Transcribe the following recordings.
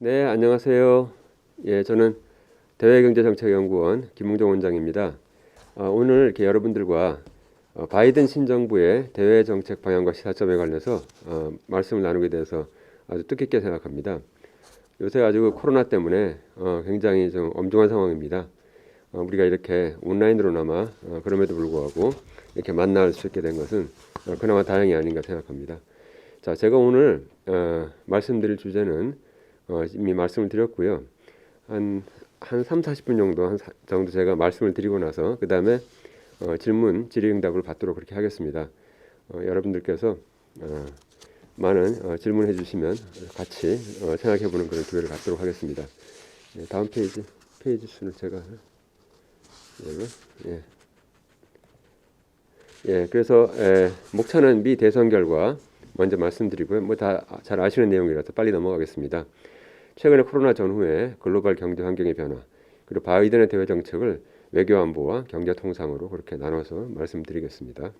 네, 안녕하세요. 예, 저는 대외경제정책연구원 김웅정 원장입니다. 오늘 이렇게 여러분들과 바이든 신정부의 대외정책 방향과 시사점에 관해서 말씀을 나누게 돼서 아주 뜻깊게 생각합니다. 요새 아주 코로나 때문에 굉장히 좀 엄중한 상황입니다. 우리가 이렇게 온라인으로나마 그럼에도 불구하고 이렇게 만날 수 있게 된 것은 그나마 다행이 아닌가 생각합니다. 자, 제가 오늘 말씀드릴 주제는 이미 말씀을 드렸고요. 한 3, 40분 정도 제가 말씀을 드리고 나서 그 다음에 질문, 질의응답을 받도록 그렇게 하겠습니다. 여러분들께서 많은 질문해 주시면 같이 생각해보는 그런 기회를 갖도록 하겠습니다. 다음 페이지 수는 제가 예. 예, 그래서 목차는 미 대선 결과 먼저 말씀드리고요. 뭐 다 잘 아시는 내용이라서 빨리 넘어가겠습니다. 최근의 코로나 전후의 글로벌 경제 환경의 변화, 그리고 바이든의 대외 정책을 외교안보와 경제 통상으로 그렇게 나눠서 말씀드리겠습니다.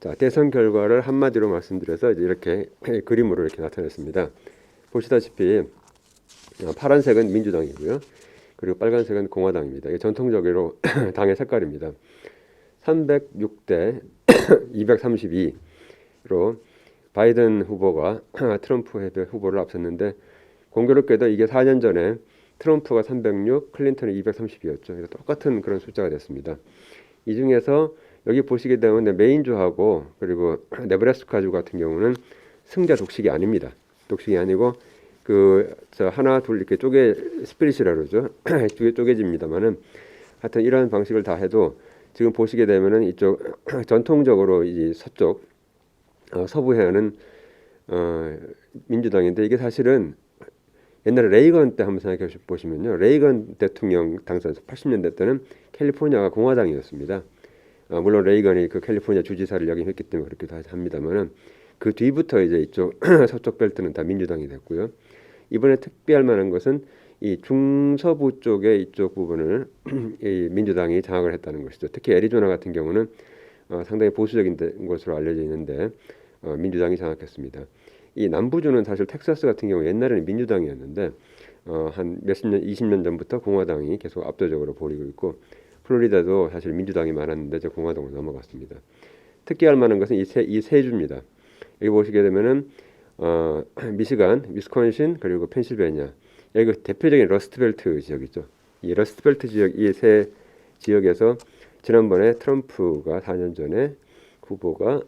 자, 대선 결과를 한마디로 말씀드려서 이렇게 그림으로 이렇게 나타냈습니다. 보시다시피 파란색은 민주당이고요. 그리고 빨간색은 공화당입니다. 이게 전통적으로 당의 색깔입니다. 306대 232로 바이든 후보가 트럼프 후보를 앞섰는데 공교롭게도 이게 4년 전에 트럼프가 306, 클린턴이 230이었죠. 똑같은 그런 숫자가 됐습니다. 이 중에서 여기 보시게 되면 메인주하고 그리고 네브라스카주 같은 경우는 승자 독식이 아닙니다. 독식이 아니고 하나 둘 이렇게 스플릿이라 그러죠. 쪼개집니다만은 하여튼 이런 방식을 다 해도 지금 보시게 되면은 이쪽 전통적으로 이 서쪽 서부 해안은 민주당인데 이게 사실은 옛날에 레이건 때 한번 생각해 보시면요. 레이건 대통령 당선에서 80년대 때는 캘리포니아가 공화당이었습니다. 물론 레이건이 그 캘리포니아 주지사를 역임했기 때문에 그렇기도 합니다만은 그 뒤부터 이제 이쪽 서쪽 벨트는 다 민주당이 됐고요. 이번에 특별할 만한 것은 이 중서부 쪽의 이쪽 부분을 이 민주당이 장악을 했다는 것이죠. 특히 애리조나 같은 경우는 상당히 보수적인 것으로 알려져 있는데 민주당이 장악했습니다. 이 남부주는 사실 텍사스 같은 경우 옛날에는 민주당이었는데 한 몇십 년, 20년 전부터 공화당이 계속 압도적으로 벌이고 있고 플로리다도 사실 민주당이 많았는데 저 공화당으로 넘어갔습니다. 특기할 만한 것은 이 세 주입니다. 여기 보시게 되면은 미시간, 위스콘신 그리고 펜실베니아 여기 대표적인 러스트벨트 지역이죠. 이 러스트벨트 지역 이 세 지역에서 지난번에 트럼프가 4년 전에 후보가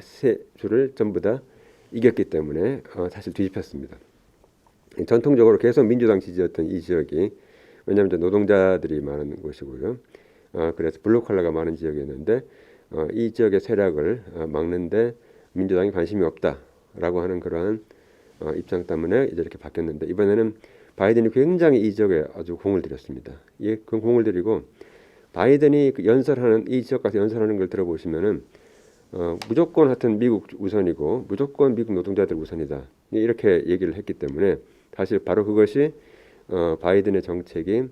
세 주를 전부 다 이겼기 때문에 사실 뒤집혔습니다. 전통적으로 계속 민주당 지지였던 이 지역이 왜냐하면 노동자들이 많은 곳이고요. 그래서 블루칼라가 많은 지역이었는데 이 지역의 세락을 막는데 민주당이 관심이 없다라고 하는 그러한 입장 때문에 이제 이렇게 바뀌었는데 이번에는 바이든이 굉장히 이 지역에 아주 공을 들였습니다. 그 공을 들이고 바이든이 이 지역 가서 연설하는 걸 들어보시면은 무조건 하여튼 미국 우선이고 무조건 미국 노동자들 우선이다 이렇게 얘기를 했기 때문에 사실 바로 그것이 바이든의 정책이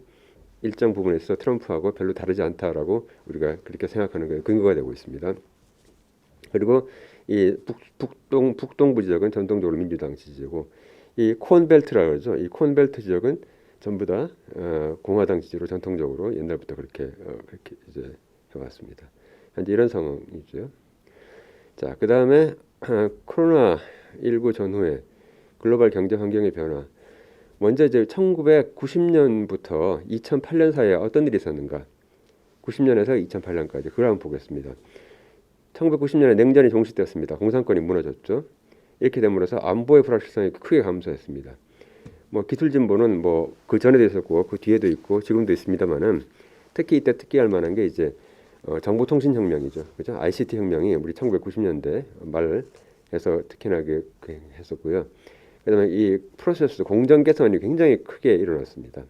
일정 부분에서 트럼프하고 별로 다르지 않다라고 우리가 그렇게 생각하는 거에 근거가 되고 있습니다. 그리고 이 북동부 지역은 전통적으로 민주당 지지고 이 콘벨트라 그러죠. 이 콘벨트 지역은 전부 다 공화당 지지로 전통적으로 옛날부터 그렇게 이제 해왔습니다. 현재 이런 상황이죠. 자, 그 다음에 코로나19 전후에 글로벌 경제 환경의 변화. 먼저 이제 1990년부터 2008년 사이에 어떤 일이 있었는가? 90년에서 2008년까지 그걸 한번 보겠습니다. 1990년에 냉전이 종식되었습니다. 공산권이 무너졌죠. 이렇게 됨으로써 안보의 불확실성이 크게 감소했습니다. 뭐 기술 진보는 뭐 그 전에도 있었고 그 뒤에도 있고 지금도 있습니다만은 특히 이때 특기할 만한 게 이제 정보통신혁명이죠. 그죠? ICT 혁명이 우리 1990년대 말해서 특히나 했었고요. 그다음에 이 프로세스 공정 개선이 굉장히 크게 일어났습니다.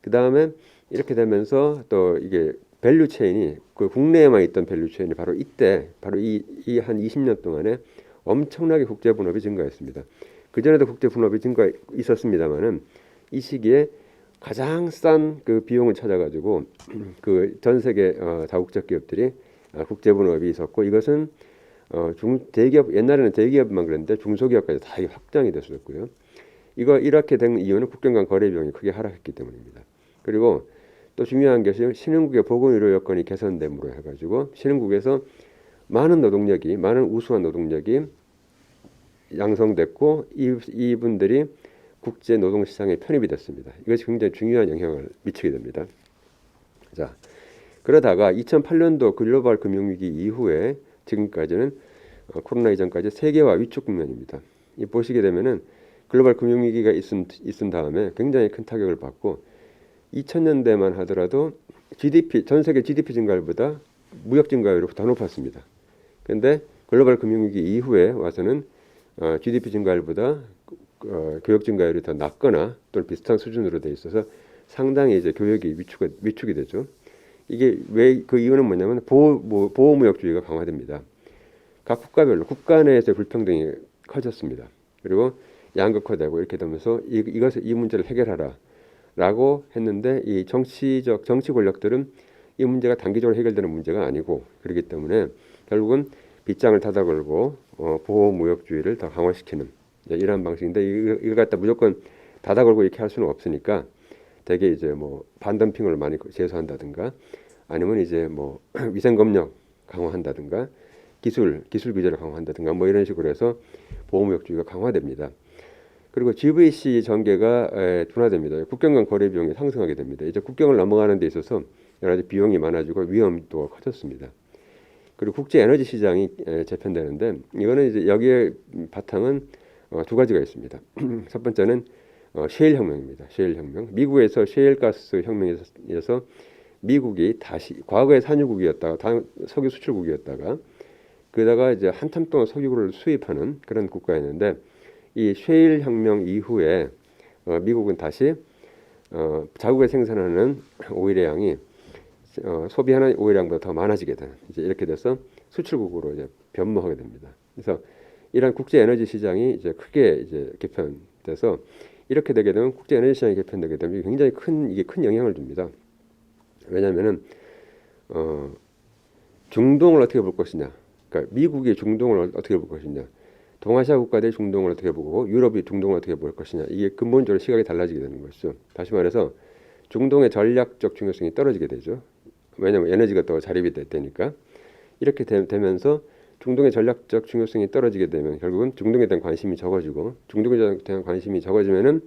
그다음에 이렇게 되면서 또 이게 밸류 체인이 그 국내에만 있던 밸류 체인이 바로 이때 바로 이 한 20년 동안에 엄청나게 국제 분업이 증가했습니다. 그 전에도 국제 분업이 있었습니다만은 이 시기에 가장 싼 그 비용을 찾아가지고 그 전 세계 다국적 기업들이 국제 분업이 있었고 이것은 대기업 옛날에는 대기업만 그랬는데 중소기업까지 다 확장이 됐었고요. 이렇게 된 이유는 국경 간 거래 비용이 크게 하락했기 때문입니다. 그리고 또 중요한 것이 신흥국의 보건 의료 여건이 개선됨으로 해가지고 신흥국에서 많은 우수한 노동력이 양성됐고 이분들이 국제 노동 시장에 편입이 됐습니다. 이것이 굉장히 중요한 영향을 미치게 됩니다. 자, 그러다가 2008년도 글로벌 금융위기 이후에 지금까지는 코로나 이전까지 세계화 위축 국면입니다. 이 보시게 되면은 글로벌 금융위기가 있은 다음에 굉장히 큰 타격을 받고 2000년대만 하더라도 전 세계 GDP 증가율보다 무역 증가율이 더 높았습니다. 그런데 글로벌 금융위기 이후에 와서는 GDP 증가율보다 교역 증가율이 더 낮거나 또는 비슷한 수준으로 돼 있어서 상당히 이제 교역이 위축이 되죠. 이게 왜 그 이유는 뭐냐면 보호무역주의가 강화됩니다. 각 국가별로 국가 내에서의 불평등이 커졌습니다. 그리고 양극화되고 이렇게 되면서 이 문제를 해결하라라고 했는데 이 정치 권력들은 이 문제가 단기적으로 해결되는 문제가 아니고 그렇기 때문에 결국은 빗장을 닫아 걸고 보호무역주의를 더 강화시키는 이러한 방식인데 이걸 갖다 무조건 닫아 걸고 이렇게 할 수는 없으니까 대개 이제 뭐 반덤핑을 많이 제소한다든가 아니면 이제 뭐 위생검역 강화한다든가 기술 규제를 강화한다든가 뭐 이런 식으로 해서 보호무역주의가 강화됩니다. 그리고 GVC 전개가 둔화됩니다. 국경 간 거래 비용이 상승하게 됩니다. 이제 국경을 넘어가는 데 있어서 여러 가지 비용이 많아지고 위험도 커졌습니다. 그리고 국제 에너지 시장이 재편되는데 이거는 이제 여기에 바탕은 두 가지가 있습니다. 첫 번째는 셰일 혁명입니다. 셰일 혁명. 미국에서 셰일 가스 혁명에서 미국이 다시 과거에 산유국이었다가 석유 수출국이었다가 그러다가 이제 한참 동안 석유를 수입하는 그런 국가였는데 이 셰일 혁명 이후에 미국은 다시 자국에 생산하는 오일의 양이 소비하는 오일 양보다 더 많아지게 되는 이제 이렇게 돼서 수출국으로 이제 변모하게 됩니다. 그래서 이런 국제 에너지 시장이 이제 크게 이제 개편돼서 이렇게 되게 되면 국제 에너지 시장이 개편되게 되면 굉장히 큰 영향을 줍니다. 왜냐하면은 중동을 어떻게 볼 것이냐, 그러니까 미국이 중동을 어떻게 볼 것이냐, 동아시아 국가들이 중동을 어떻게 보고 유럽이 중동을 어떻게 볼 것이냐 이게 근본적으로 시각이 달라지게 되는 것이죠. 다시 말해서 중동의 전략적 중요성이 떨어지게 되죠. 왜냐하면 에너지가 또 자립이 되니까 이렇게 되면서 중동의 전략적 중요성이 떨어지게 되면 결국은 중동에 대한 관심이 적어지고 중동에 대한 관심이 적어지면은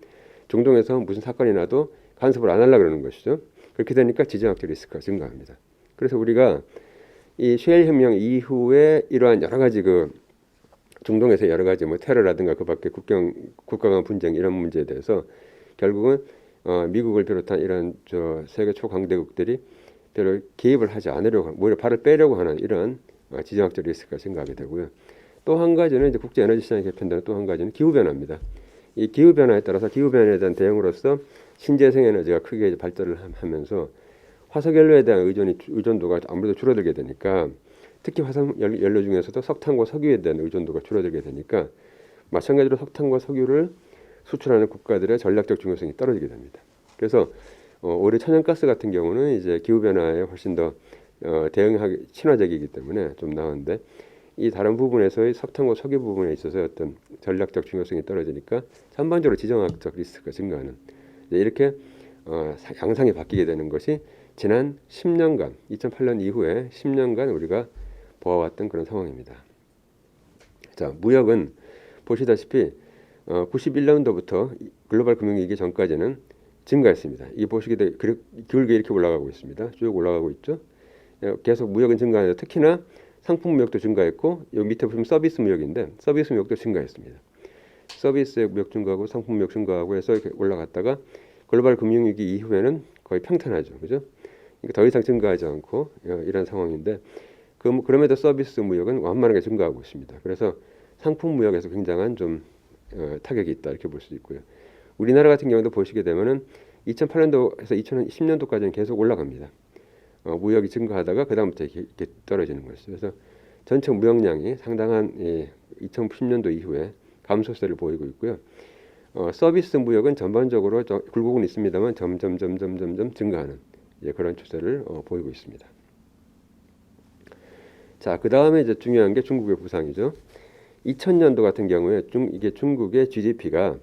중동에서 무슨 사건이 나도 간섭을 안 하려고 그러는 것이죠. 그렇게 되니까 지정학적 리스크가 증가합니다. 그래서 우리가 이 셰일 혁명 이후에 이러한 여러 가지 중동에서 여러 가지 뭐 테러라든가 그밖에 국가 간 분쟁 이런 문제에 대해서 결국은 미국을 비롯한 이런 세계 초강대국들이 별로 개입을 하지 않으려고 오히려 발을 빼려고 하는 이런 지정학적 리스크가 증가하게 되고요. 또 한 가지는 이제 국제 에너지 시장이 개편되는 또 한 가지는 기후 변화입니다. 이 기후 변화에 따라서 기후 변화에 대한 대응으로서 신재생 에너지가 크게 발전을 하면서 화석연료에 대한 의존도가 아무래도 줄어들게 되니까 특히 화석연료 중에서도 석탄과 석유에 대한 의존도가 줄어들게 되니까 마찬가지로 석탄과 석유를 수출하는 국가들의 전략적 중요성이 떨어지게 됩니다. 그래서 올해 천연가스 같은 경우는 이제 기후 변화에 훨씬 더 대응하기 친화적이기 때문에 좀 나은데 이 다른 부분에서의 석탄과 석유 부분에 있어서 어떤 전략적 중요성이 떨어지니까 전반적으로 지정학적 리스크가 증가하는 이렇게 양상이 바뀌게 되는 것이 지난 10년간 2008년 이후에 10년간 우리가 보아왔던 그런 상황입니다. 자, 무역은 보시다시피 91년도부터 글로벌 금융위기 전까지는 증가했습니다. 이 보시게 돼 길게 이렇게 올라가고 있습니다. 쭉 올라가고 있죠. 계속 무역은 증가하는데 특히나 상품 무역도 증가했고 여기 밑에 보시면 서비스 무역인데 서비스 무역도 증가했습니다. 서비스 무역 증가하고 상품 무역 증가하고 해서 이렇게 올라갔다가 글로벌 금융위기 이후에는 거의 평탄하죠, 그죠? 그러니까 더 이상 증가하지 않고 이런 상황인데 그럼에도 서비스 무역은 완만하게 증가하고 있습니다. 그래서 상품 무역에서 굉장한 좀 타격이 있다 이렇게 볼 수 있고요. 우리나라 같은 경우도 보시게 되면은 2008년도에서 2010년도까지는 계속 올라갑니다. 무역이 증가하다가 그 다음부터 이렇게 떨어지는 것이죠. 그래서 전체 무역량이 상당한 2010년도 이후에 감소세를 보이고 있고요. 서비스 무역은 전반적으로 굴곡은 있습니다만 점점 증가하는 그런 추세를 보이고 있습니다. 자, 그 다음에 이제 중요한 게 중국의 부상이죠. 2000년도 같은 경우에 이게 중국의 GDP가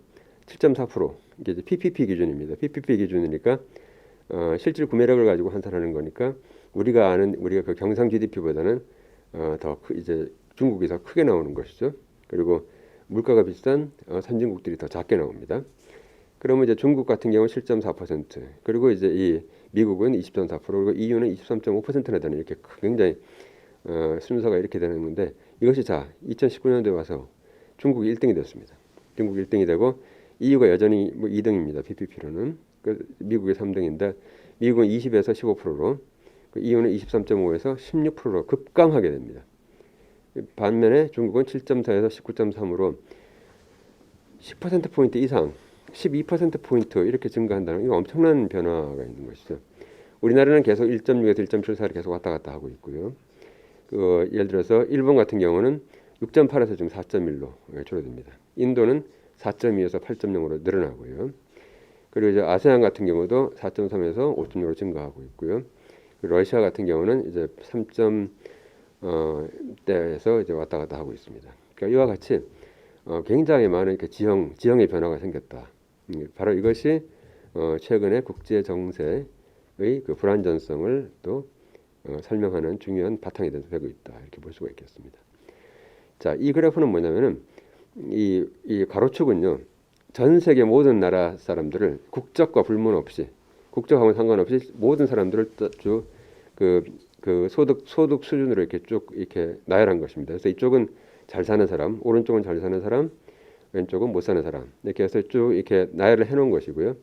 7.4%. 이게 이제 PPP 기준입니다. PPP 기준이니까 실질 구매력을 가지고 환산하는 거니까 우리가 그 경상 GDP보다는 이제 중국이 더 크게 나오는 것이죠. 그리고 물가가 비싼 선진국들이 더 작게 나옵니다. 그러면 이제 중국 같은 경우는 7.4%, 그리고 이제 이 미국은 20.4%, 그리고 EU는 23.5%나 되는 이렇게 굉장히 순서가 이렇게 되는 건데, 이것이 자 2019년도에 와서 중국이 1등이 됐습니다. 중국이 1등이 되고 EU가 여전히 뭐 2등입니다. PPP로는. 미국이 3등인데 미국은 20에서 15%로, EU는 23.5에서 16%로 급강하게 됩니다. 반면에 중국은 7.4에서 19.3으로 10%포인트 이상, 12%포인트 이렇게 증가한다는, 이거 엄청난 변화가 있는 것이죠. 우리나라는 계속 1.6에서 1.7 사이를 계속 왔다 갔다 하고 있고요. 예를 들어서 일본 같은 경우는 6.8에서 지금 4.1로 줄어듭니다. 인도는 4.2에서 8.0으로 늘어나고요. 그리고 이제 아세안 같은 경우도 4.3에서 5.0으로 증가하고 있고요. 러시아 같은 경우는 이제 3.대에서 이제 왔다 갔다 하고 있습니다. 그러니까 이와 같이 굉장히 많은 이렇게 지형의 변화가 생겼다. 바로 이것이 최근에 국제 정세의 그 불안전성을 또 설명하는 중요한 바탕이 되고 있다, 이렇게 볼 수가 있겠습니다. 자, 이 그래프는 뭐냐면은 이 가로축은요, 전 세계 모든 나라 사람들을 국적과 불문 없이, 국적하고는 상관없이 모든 사람들을 그 소득 수준으로 이렇게 쭉 이렇게 나열한 것입니다. 그래서 이쪽은 잘 사는 사람, 오른쪽은 잘 사는 사람, 왼쪽은 못 사는 사람, 이렇게 해서 쭉 이렇게 나열을 해놓은 것이고요.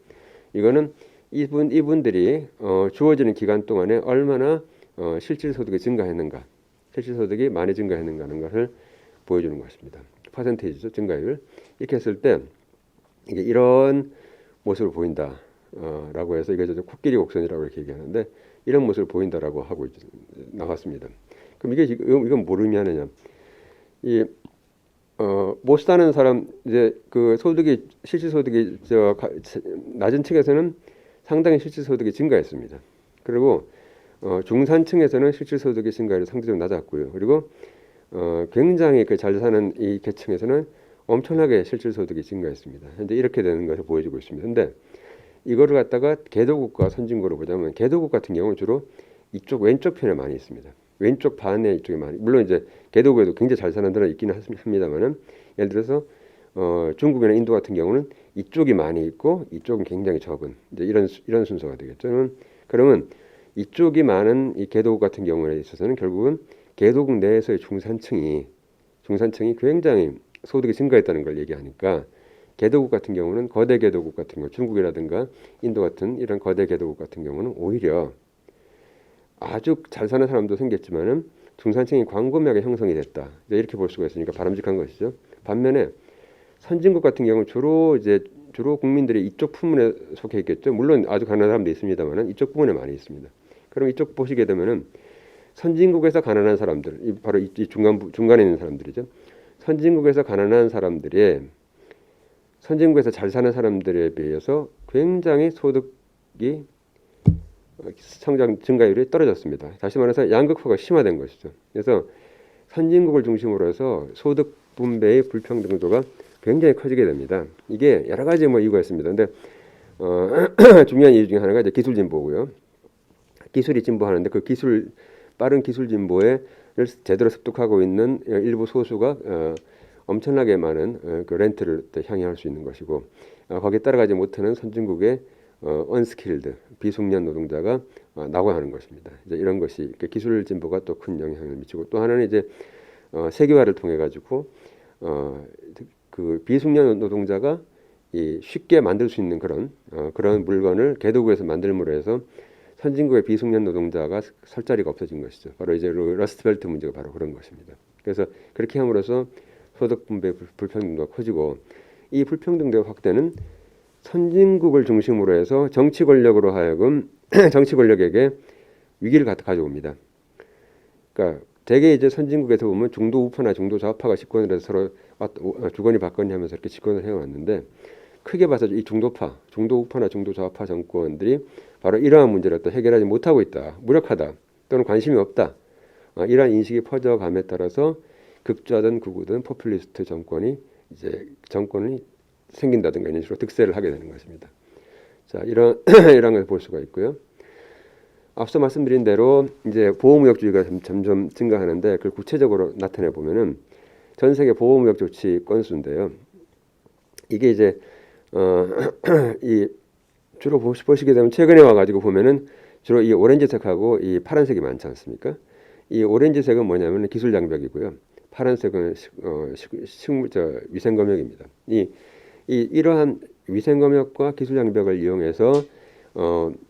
이거는 이분들이 주어지는 기간 동안에 얼마나 실질 소득이 증가했는가, 실질 소득이 많이 증가했는가 하는 것을 보여주는 것입니다. 퍼센테이지죠, 증가율. 이렇게 했을 때 이게 이런 모습을 보인다. 라고 해서 이게 코끼리 곡선이라고 이렇게 얘기하는데, 이런 모습을 보인다라고 하고 나왔습니다. 그럼 이건 뭘 의미하느냐? 못 사는 사람, 이제 그 실질 소득이 낮은 층에서는 상당히 실질 소득이 증가했습니다. 그리고 중산층에서는 실질 소득의 증가율이 상대적으로 낮았고요. 그리고 굉장히 그 잘 사는 이 계층에서는 엄청나게 실질 소득이 증가했습니다. 현재 이렇게 되는 것을 보여주고 있습니다. 근데 이거를 갖다가 개도국과 선진국으로 보자면, 개도국 같은 경우는 주로 이쪽 왼쪽 편에 많이 있습니다. 왼쪽 반에 이쪽에 많이, 물론 이제 개도국에도 굉장히 잘 사는 데는 있기는 합니다만은, 예를 들어서 중국이나 인도 같은 경우는 이쪽이 많이 있고 이쪽은 굉장히 적은, 이제 이런 순서가 되겠죠. 그러면 이쪽이 많은 이 개도국 같은 경우에 있어서는 결국은 개도국 내에서의 중산층이 굉장히 소득이 증가했다는 걸 얘기하니까, 개도국 같은 경우는, 거대 개도국 같은 경우, 중국이라든가 인도 같은 이런 거대 개도국 같은 경우는 오히려 아주 잘 사는 사람도 생겼지만은 중산층이 광범위하게 형성이 됐다, 이렇게 볼 수가 있으니까 바람직한 것이죠. 반면에 선진국 같은 경우는 주로 국민들이 이쪽 부문에 속해 있겠죠. 물론 아주 가난한 사람도 있습니다만은 이쪽 부문에 많이 있습니다. 그럼 이쪽 보시게 되면은 선진국에서 가난한 사람들, 바로 이 중간에 있는 사람들이죠. 선진국에서 가난한 사람들이 선진국에서 잘 사는 사람들에 비해서 굉장히 소득이 성장 증가율이 떨어졌습니다. 다시 말해서 양극화가 심화된 것이죠. 그래서 선진국을 중심으로 해서 소득 분배의 불평등도가 굉장히 커지게 됩니다. 이게 여러 가지 이유가 있습니다. 근데 중요한 이유 중에 하나가 이제 기술 진보고요. 기술이 진보하는데 그 빠른 기술 진보에 제대로 습득하고 있는 일부 소수가 엄청나게 많은 그 렌트를 향유할 수 있는 것이고, 거기에 따라가지 못하는 선진국의 언스킬드, 비숙련 노동자가 나고야 하는 것입니다. 이제 이런 것이 기술 진보가 또 큰 영향을 미치고, 또 하나는 이제 세계화를 통해 가지고 그 비숙련 노동자가 쉽게 만들 수 있는 그런 물건을 개도국에서 만들므로 해서 선진국의 비숙련 노동자가 설 자리가 없어진 것이죠. 바로 이제 러스트벨트 문제가 바로 그런 것입니다. 그래서 그렇게 함으로써 소득 분배 불평등도가 커지고, 이 불평등도의 확대는 선진국을 중심으로 해서 정치 권력으로 하여금 정치 권력에게 위기를 가져옵니다. 그러니까 대개 이제 선진국에서 보면 중도 우파나 중도 좌파가 집권을 해서 서로 주거니 받거니 하면서 이렇게 집권을 해왔는데, 크게 봐서 이 중도 우파나 중도 좌파 정권들이 바로 이러한 문제를 또 해결하지 못하고 있다, 무력하다, 또는 관심이 없다, 이러한 인식이 퍼져감에 따라서 극좌든 극우든 포퓰리스트 정권이 생긴다든가 이런 식으로 득세를 하게 되는 것입니다. 자, 이런 이런 걸 볼 수가 있고요. 앞서 말씀드린 대로 이제 보호무역주의가 점점 증가하는데 그걸 구체적으로 나타내 보면은 전 세계 보호무역 조치 건수인데요. 이게 이제 이 주로 보시게 되면 최근에 와가지고 보면은 주로 이 오렌지색하고 이 파란색이 많지 않습니까? 이 오렌지색은 뭐냐면 기술 장벽이고요. 파란색은 위생검역입니다. 이러한 위생검역과 기술 장벽을 이용해서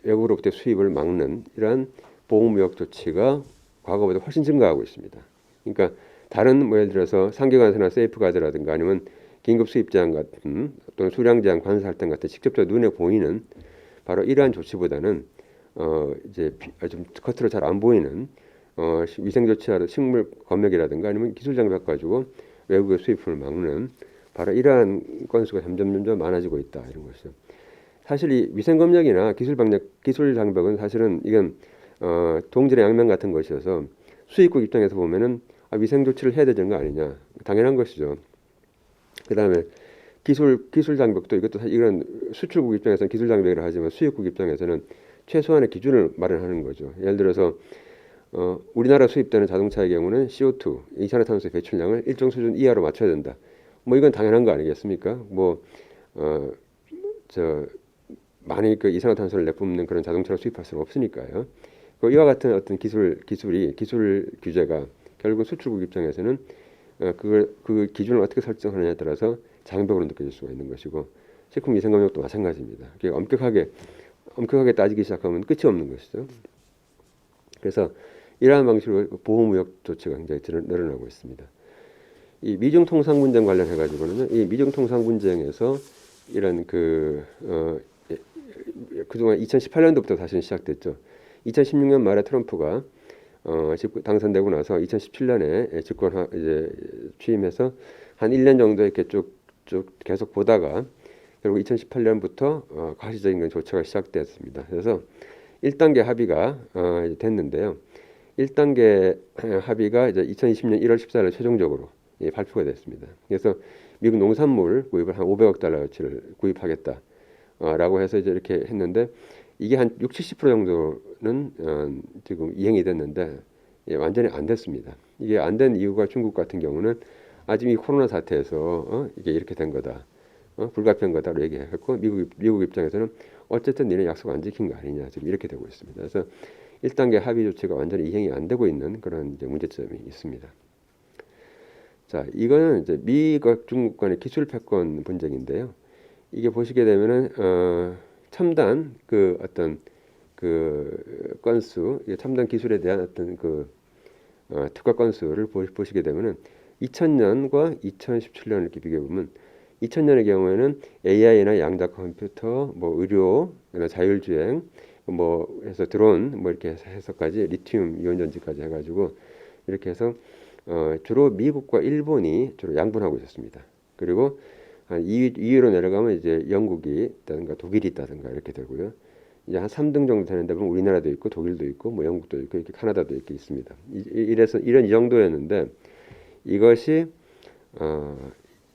외국으로부터 수입을 막는 이러한 보호무역 조치가 과거보다 훨씬 증가하고 있습니다. 그러니까 다른 예를 들어서 상계관세나 세이프가드라든가 아니면 긴급 수입 제한 같은 또는 수량 제한 관세 할당 같은 직접적으로 눈에 보이는 바로 이러한 조치보다는 이제 좀 겉으로 잘 안 보이는 위생 조치라든 식물 검역이라든가 아니면 기술 장벽 가지고 외국의 수입을 막는 바로 이러한 건수가 점점 많아지고 있다 이런 것이죠. 사실 이 위생 검역이나 기술 장벽은 사실은 이건 동질의 양면 같은 것이어서 수입국 입장에서 보면은 위생 조치를 해야 되는 거 아니냐 당연한 것이죠. 그다음에 기술 장벽도 이것도 이런 수출국 입장에서는 기술 장벽이라 하지만 수입국 입장에서는 최소한의 기준을 마련하는 거죠. 예를 들어서 우리나라 수입되는 자동차의 경우는 CO2 이산화탄소의 배출량을 일정 수준 이하로 맞춰야 된다. 뭐 이건 당연한 거 아니겠습니까? 많이 그 이산화탄소를 내뿜는 그런 자동차를 수입할 수는 없으니까요. 이와 같은 어떤 기술 규제가 결국 수출국 입장에서는 그 기준을 어떻게 설정하느냐에 따라서 장벽으로 느껴질 수가 있는 것이고 식품위생검역도 마찬가지입니다. 엄격하게 따지기 시작하면 끝이 없는 것이죠. 그래서 이러한 방식으로 보호무역 조치가 굉장히 늘어나고 있습니다. 이 미중통상 분쟁 관련해 가지고는 이 미중통상 분쟁에서 이런 그동안 2018년도부터 다시 시작됐죠. 2016년 말에 트럼프가 당선되고 나서 2017년에 이제 취임해서 한 1년 정도 이렇게 쭉 계속 보다가 결국 2018년부터 가시적인 조치가 시작됐습니다. 그래서 1단계 합의가 됐는데요. 1단계 합의가 이제 2020년 1월 14일 최종적으로 발표가 됐습니다. 그래서 미국 농산물 구입을 한 500억 달러어치를 구입하겠다라고 해서 이제 이렇게 했는데 이게 한 60, 70% 정도는 지금 이행이 됐는데 완전히 안 됐습니다. 이게 안 된 이유가 중국 같은 경우는 아직 이 코로나 사태에서 이게 이렇게 된 거다. 불가피한 거다로 얘기했고 미국 입장에서는 어쨌든 니네 약속 안 지킨 거 아니냐 지금 이렇게 되고 있습니다. 그래서 1단계 합의 조치가 완전히 이행이 안 되고 있는 그런 이제 문제점이 있습니다. 자, 이거는 이제 미과 중국 간의 기술 패권 분쟁인데요. 이게 보시게 되면은 첨단 건수, 첨단 기술에 대한 어떤 특화 건수를 보시게 되면은 2000년과 2017년을 이렇게 비교해 보면 2000년의 경우에는 AI나 양자가 컴퓨터, 의료, 자율주행, 해서 드론, 이렇게 해서까지 리튬 이온 전지까지 해가지고 이렇게 해서 주로 미국과 일본이 주로 양분하고 있었습니다. 그리고 한 2위로 내려가면 이제 영국이 있다든가 독일이 있다든가 이렇게 되고요. 이제 한 3등 정도 되는데 보면 우리나라도 있고 독일도 있고 영국도 있고 이렇게 카나다도 이렇게 있습니다. 이래서 이 정도였는데 이것이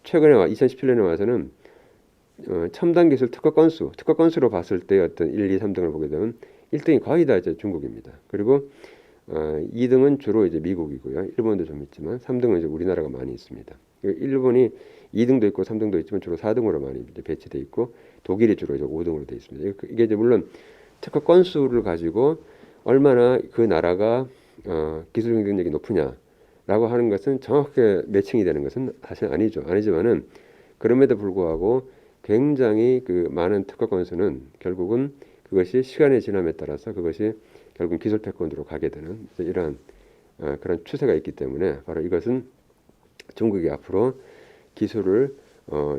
최근에 2017년에 와서는 첨단 기술 특화 건수로 봤을 때 어떤 1, 2, 3등을 보게 되면 1등이 거의 다 이제 중국입니다. 그리고 2등은 주로 이제 미국이고요. 일본도 좀 있지만 3등은 이제 우리나라가 많이 있습니다. 일본이 2등도 있고 3등도 있지만 주로 4등으로 많이 이제 배치돼 있고 독일이 주로 이제 5등으로 돼 있습니다. 이게 이제 물론 특화 건수를 가지고 얼마나 그 나라가 기술 경쟁력이 높으냐라고 하는 것은 정확하게 매칭이 되는 것은 사실 아니지만은 그럼에도 불구하고 굉장히 많은 특화 건수는 결국은 그것이 시간의 지남에 따라서 그것이 결국 기술 패권으로 가게 되는 이러한 그런 추세가 있기 때문에 바로 이것은 중국이 앞으로 기술을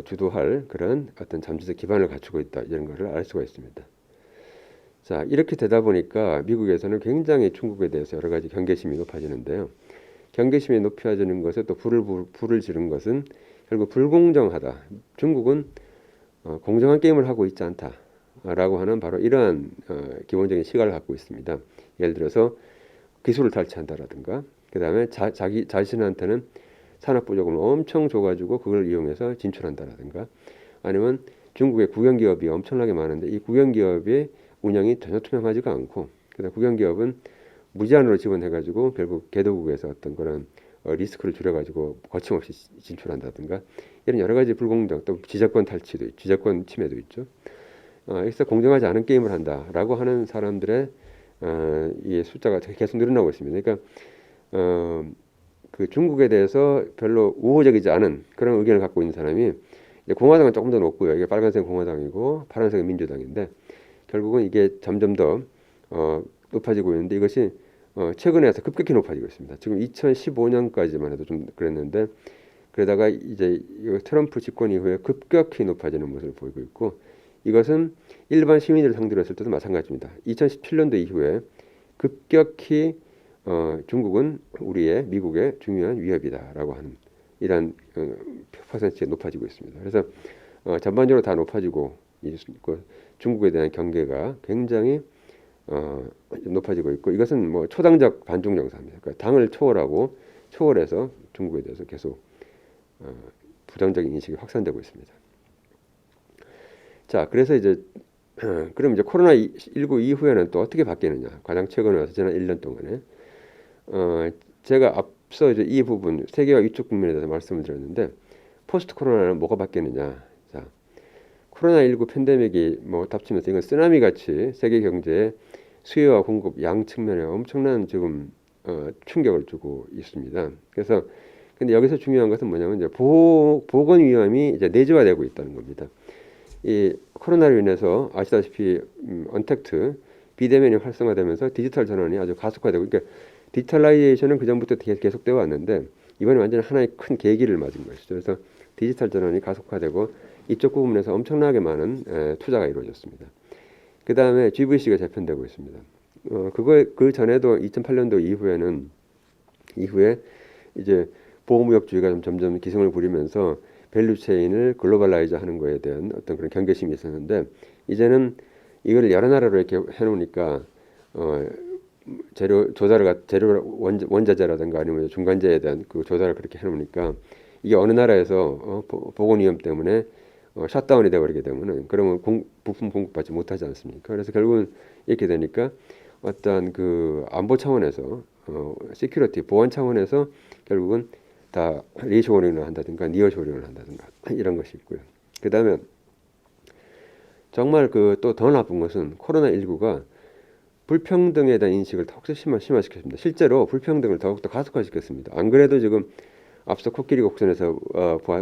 주도할 그런 어떤 잠재적 기반을 갖추고 있다 이런 것을 알 수가 있습니다. 자, 이렇게 되다 보니까 미국에서는 굉장히 중국에 대해서 여러 가지 경계심이 높아지는데요. 경계심이 높아지는 것에 또 불을 지른 것은 결국 불공정하다. 중국은 공정한 게임을 하고 있지 않다라고 하는 바로 이러한 기본적인 시각을 갖고 있습니다. 예를 들어서 기술을 탈취한다라든가 그 다음에 자신한테는 산업 부족을 엄청 줘가지고 그걸 이용해서 진출한다라든가 아니면 중국의 국영기업이 엄청나게 많은데 이 국영기업의 운영이 전혀 투명하지가 않고, 그다음 국영기업은 무제한으로 지원해가지고 결국 개도국에서 어떤 그런 리스크를 줄여가지고 거침없이 진출한다든가 이런 여러 가지 불공정, 또 지자권 탈취도 지자권 침해도 있죠. 그래서 공정하지 않은 게임을 한다라고 하는 사람들의 이 숫자가 계속 늘어나고 있습니다. 그러니까 그 중국에 대해서 별로 우호적이지 않은 그런 의견을 갖고 있는 사람이 이제 공화당은 조금 더 높고요. 이게 빨간색 공화당이고 파란색은 민주당인데 결국은 이게 점점 더 높아지고 있는데 이것이 최근에 와서 급격히 높아지고 있습니다. 지금 2015년까지만 해도 좀 그랬는데 그러다가 이제 트럼프 집권 이후에 급격히 높아지는 모습을 보이고 있고 이것은 일반 시민들을 상대로 했을 때도 마찬가지입니다. 2017년도 이후에 급격히 중국은 우리의 미국의 중요한 위협이다라고 하는 이런 퍼센트가 높아지고 있습니다. 그래서 전반적으로 다 높아지고 중국에 대한 경계가 굉장히 높아지고 있고 이것은 뭐 초당적 반중 정사입니다. 그러니까 당을 초월해서 중국에 대해서 계속 부정적인 인식이 확산되고 있습니다. 자, 그래서 이제 그럼 이제 코로나19 이후에는 또 어떻게 바뀌느냐? 가장 최근에 와서 지난 1년 동안에 제가 앞서 이제 이 부분 세계화 위축 국면에 대해서 말씀을 드렸는데 포스트 코로나는 뭐가 바뀌느냐? 자, 코로나19 팬데믹이 뭐 닥치면서 이건 쓰나미 같이 세계 경제에 수요와 공급 양 측면에 엄청난 지금 충격을 주고 있습니다. 그래서 근데 여기서 중요한 것은 뭐냐면 이제 보건 위험이 이제 내재화되고 있다는 겁니다. 이 코로나로 인해서 아시다시피 언택트 비대면이 활성화되면서 디지털 전환이 아주 가속화되고 그러니까 디지털라이제이션은 그전부터 계속되어 왔는데 이번에 완전히 하나의 큰 계기를 맞은 것이죠. 그래서 디지털 전환이 가속화되고 이쪽 부분에서 엄청나게 많은 투자가 이루어졌습니다. 그 다음에 GVC가 재편되고 있습니다. 그 전에도 2008년도 이후에 이제 보호무역주의가 점점 기승을 부리면서 밸류체인을 글로벌라이즈 하는 거에 대한 어떤 그런 경계심이 있었는데 이제는 이걸 여러 나라로 이렇게 해놓으니까 재료 원자재라든가 아니면 중간재에 대한 그 조달을 그렇게 해놓으니까 이게 어느 나라에서 보건 위험 때문에 셧다운이 되어버리게 되면은 그러면 부품 공급받지 못하지 않습니까? 그래서 결국은 이렇게 되니까 어떤 그 안보 차원에서 시큐리티 보안 차원에서 결국은 다 리쇼링을 한다든가 니어쇼링을 한다든가 이런 것이 있고요. 그 다음에 정말 그 또 더 나쁜 것은 코로나19가 불평등에 대한 인식을 더욱더 심화시켰습니다. 실제로 불평등을 더욱더 가속화시켰습니다. 안 그래도 지금 앞서 코끼리 곡선에서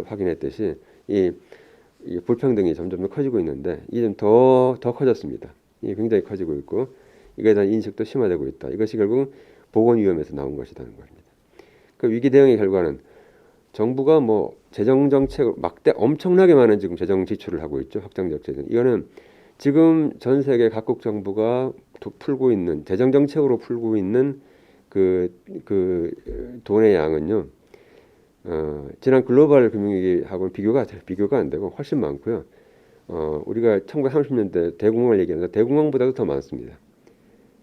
확인했듯이 이 불평등이 점점 더 커지고 있는데 이제 더 커졌습니다. 이 굉장히 커지고 있고 이거에 대한 인식도 심화되고 있다. 이것이 결국 보건 위험에서 나온 것이라는 겁니다. 그 위기 대응의 결과는 정부가 뭐 재정 정책 엄청나게 많은 지금 재정 지출을 하고 있죠. 확장적 재정. 이거는 지금 전 세계 각국 정부가 풀고 있는 재정 정책으로 풀고 있는 그 돈의 양은요. 지난 글로벌 금융위기하고는 비교가 안 되고 훨씬 많고요. 우리가 1930년대 대공황을 얘기하는데 대공황보다도 더 많습니다.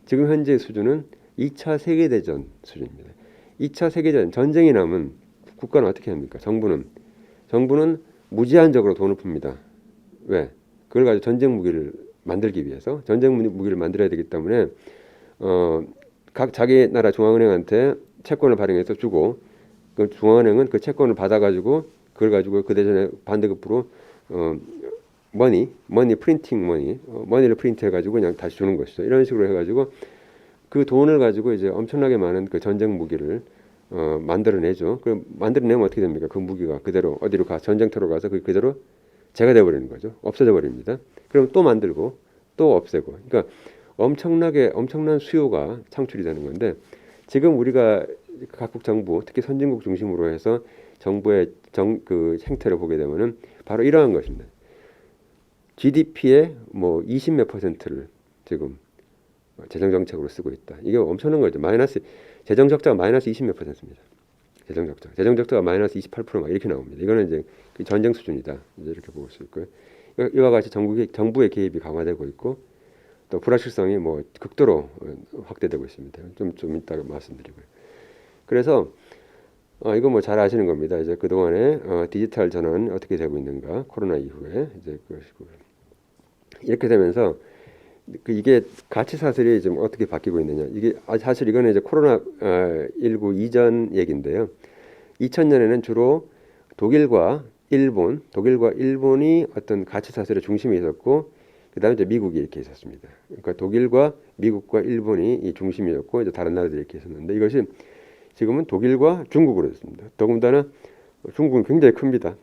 지금 현재 수준은 2차 세계대전 수준입니다. 2차 세계대전 전쟁이 나면 국가는 어떻게 합니까? 정부는 무제한적으로 돈을 풉니다. 왜? 그걸 가지고 전쟁 무기를 만들기 위해서 전쟁 무기를 만들어야 되기 때문에 각 자기 나라 중앙은행한테 채권을 발행해서 주고 그 중앙은행은 그 채권을 받아가지고 그걸 가지고 그 대신에 반대급부로 머니를 프린트해가지고 그냥 다시 주는 것이죠. 이런 식으로 해가지고 그 돈을 가지고 이제 엄청나게 많은 그 전쟁 무기를 만들어내죠. 그 만들어내면 어떻게 됩니까? 그 무기가 그대로 어디로 전쟁터로 가서 그대로 재가 돼버리는 거죠. 없어져 버립니다. 그럼 또 만들고 또 없애고. 그러니까 엄청난 수요가 창출이 되는 건데 지금 우리가 각국 정부, 특히 선진국 중심으로 해서 정부의 그 행태를 보게 되면은 바로 이러한 것입니다. GDP의 뭐 20몇 %를 지금 재정 정책으로 쓰고 있다. 이게 엄청난 거죠. 재정 적자가 마이너스 20몇 %입니다. 재정 적자가 마이너스 28%막 이렇게 나옵니다. 이거는 이제 전쟁 수준이다. 이제 이렇게 볼 수 있고요. 이와 같이 정부의 개입이 강화되고 있고 또 불확실성이 뭐 극도로 확대되고 있습니다. 좀 이따가 말씀드리고요. 그래서 이거 뭐 잘 아시는 겁니다. 이제 그동안에 디지털 전환 어떻게 되고 있는가, 코로나 이후에 이제 그것이고 이렇게 되면서 이게 가치 사슬이 지금 어떻게 바뀌고 있느냐. 이게 사실 이거는 이제 코로나 19 이전 얘기인데요. 2000년에는 주로 독일과 일본이 어떤 가치 사슬의 중심에 있었고, 그다음에 이제 미국이 이렇게 있었습니다. 그러니까 독일과 미국과 일본이 이 중심이었고, 이제 다른 나라들이 이렇게 있었는데, 이것이 지금은 독일과 중국으로 됐습니다. 더군다나 중국은 굉장히 큽니다.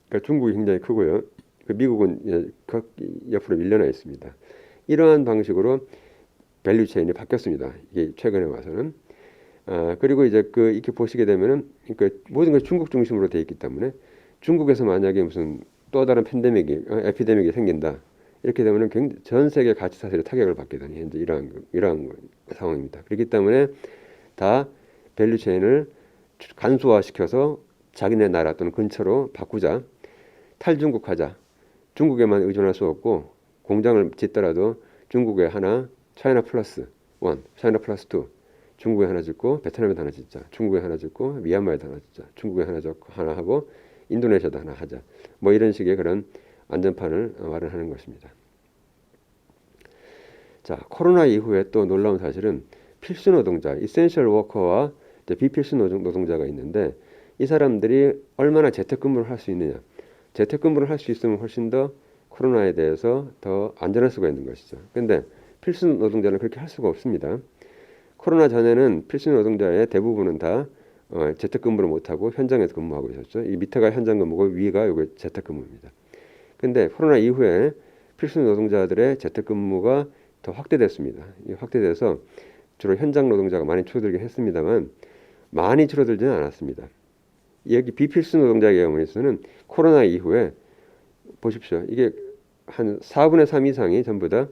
그러니까 중국이 굉장히 크고요. 그 미국은 옆으로 밀려나 있습니다. 이러한 방식으로 밸류 체인이 바뀌었습니다. 이게 최근에 와서는. 그리고 이제 이렇게 보시게 되면은, 그러니까 모든 것이 중국 중심으로 돼 있기 때문에 중국에서 만약에 무슨 또 다른 에피데믹이 생긴다. 이렇게 되면은 전 세계 가치 사슬이 타격을 받게 되는 현재 이러한 상황입니다. 그렇기 때문에 다 밸류 체인을 간소화시켜서 자기네 나라 또는 근처로 바꾸자. 탈중국하자. 중국에만 의존할 수 없고 공장을 짓더라도 중국에 하나, 차이나 플러스 원, 차이나 플러스 투, 중국에 하나 짓고 베트남에 하나 짓자, 중국에 하나 짓고 미얀마에 하나 짓자, 중국에 하나 하고 인도네시아도 하나 하자. 뭐 이런 식의 그런 안전판을 마련하는 것입니다. 자, 코로나 이후에 또 놀라운 사실은 필수 노동자, 이센셜 워커와 비필수 노동자가 있는데, 이 사람들이 얼마나 재택근무를 할 수 있느냐. 재택근무를 할 수 있으면 훨씬 더 코로나에 대해서 더 안전할 수가 있는 것이죠. 근데 필수 노동자는 그렇게 할 수가 없습니다. 코로나 전에는 필수 노동자의 대부분은 다 재택근무를 못하고 현장에서 근무하고 있었죠. 이 밑에가 현장 근무고 위가 요게 재택근무입니다. 근데 코로나 이후에 필수 노동자들의 재택근무가 더 확대됐습니다. 확대돼서 주로 현장 노동자가 많이 줄어들긴 했습니다만 많이 줄어들지는 않았습니다. 여기 비필수 노동자의 경우에서는 코로나 이후에 보십시오. 이게 한 4분의 3 이상이 전부 다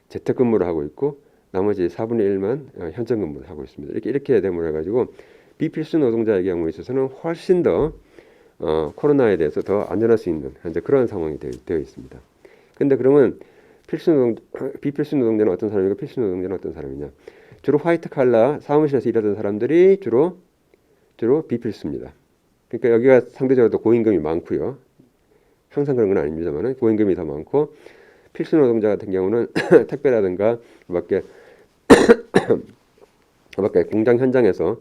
재택근무를 하고 있고 나머지 4분의 1만 현장 근무를 하고 있습니다. 이렇게 되므로 해가지고 비필수 노동자의 경우에 있어서는 훨씬 더 코로나에 대해서 더 안전할 수 있는 현재 그런 상황이 되어 있습니다. 근데 그러면 비필수 노동자는 어떤 사람이고 필수 노동자는 어떤 사람이냐? 주로 화이트 칼라 사무실에서 일하던 사람들이 주로 비필수입니다. 그러니까 여기가 상대적으로 고임금이 많고요. 항상 그런 건 아닙니다만 고임금이 더 많고, 필수 노동자 같은 경우는 택배라든가 밖에 공장 현장에서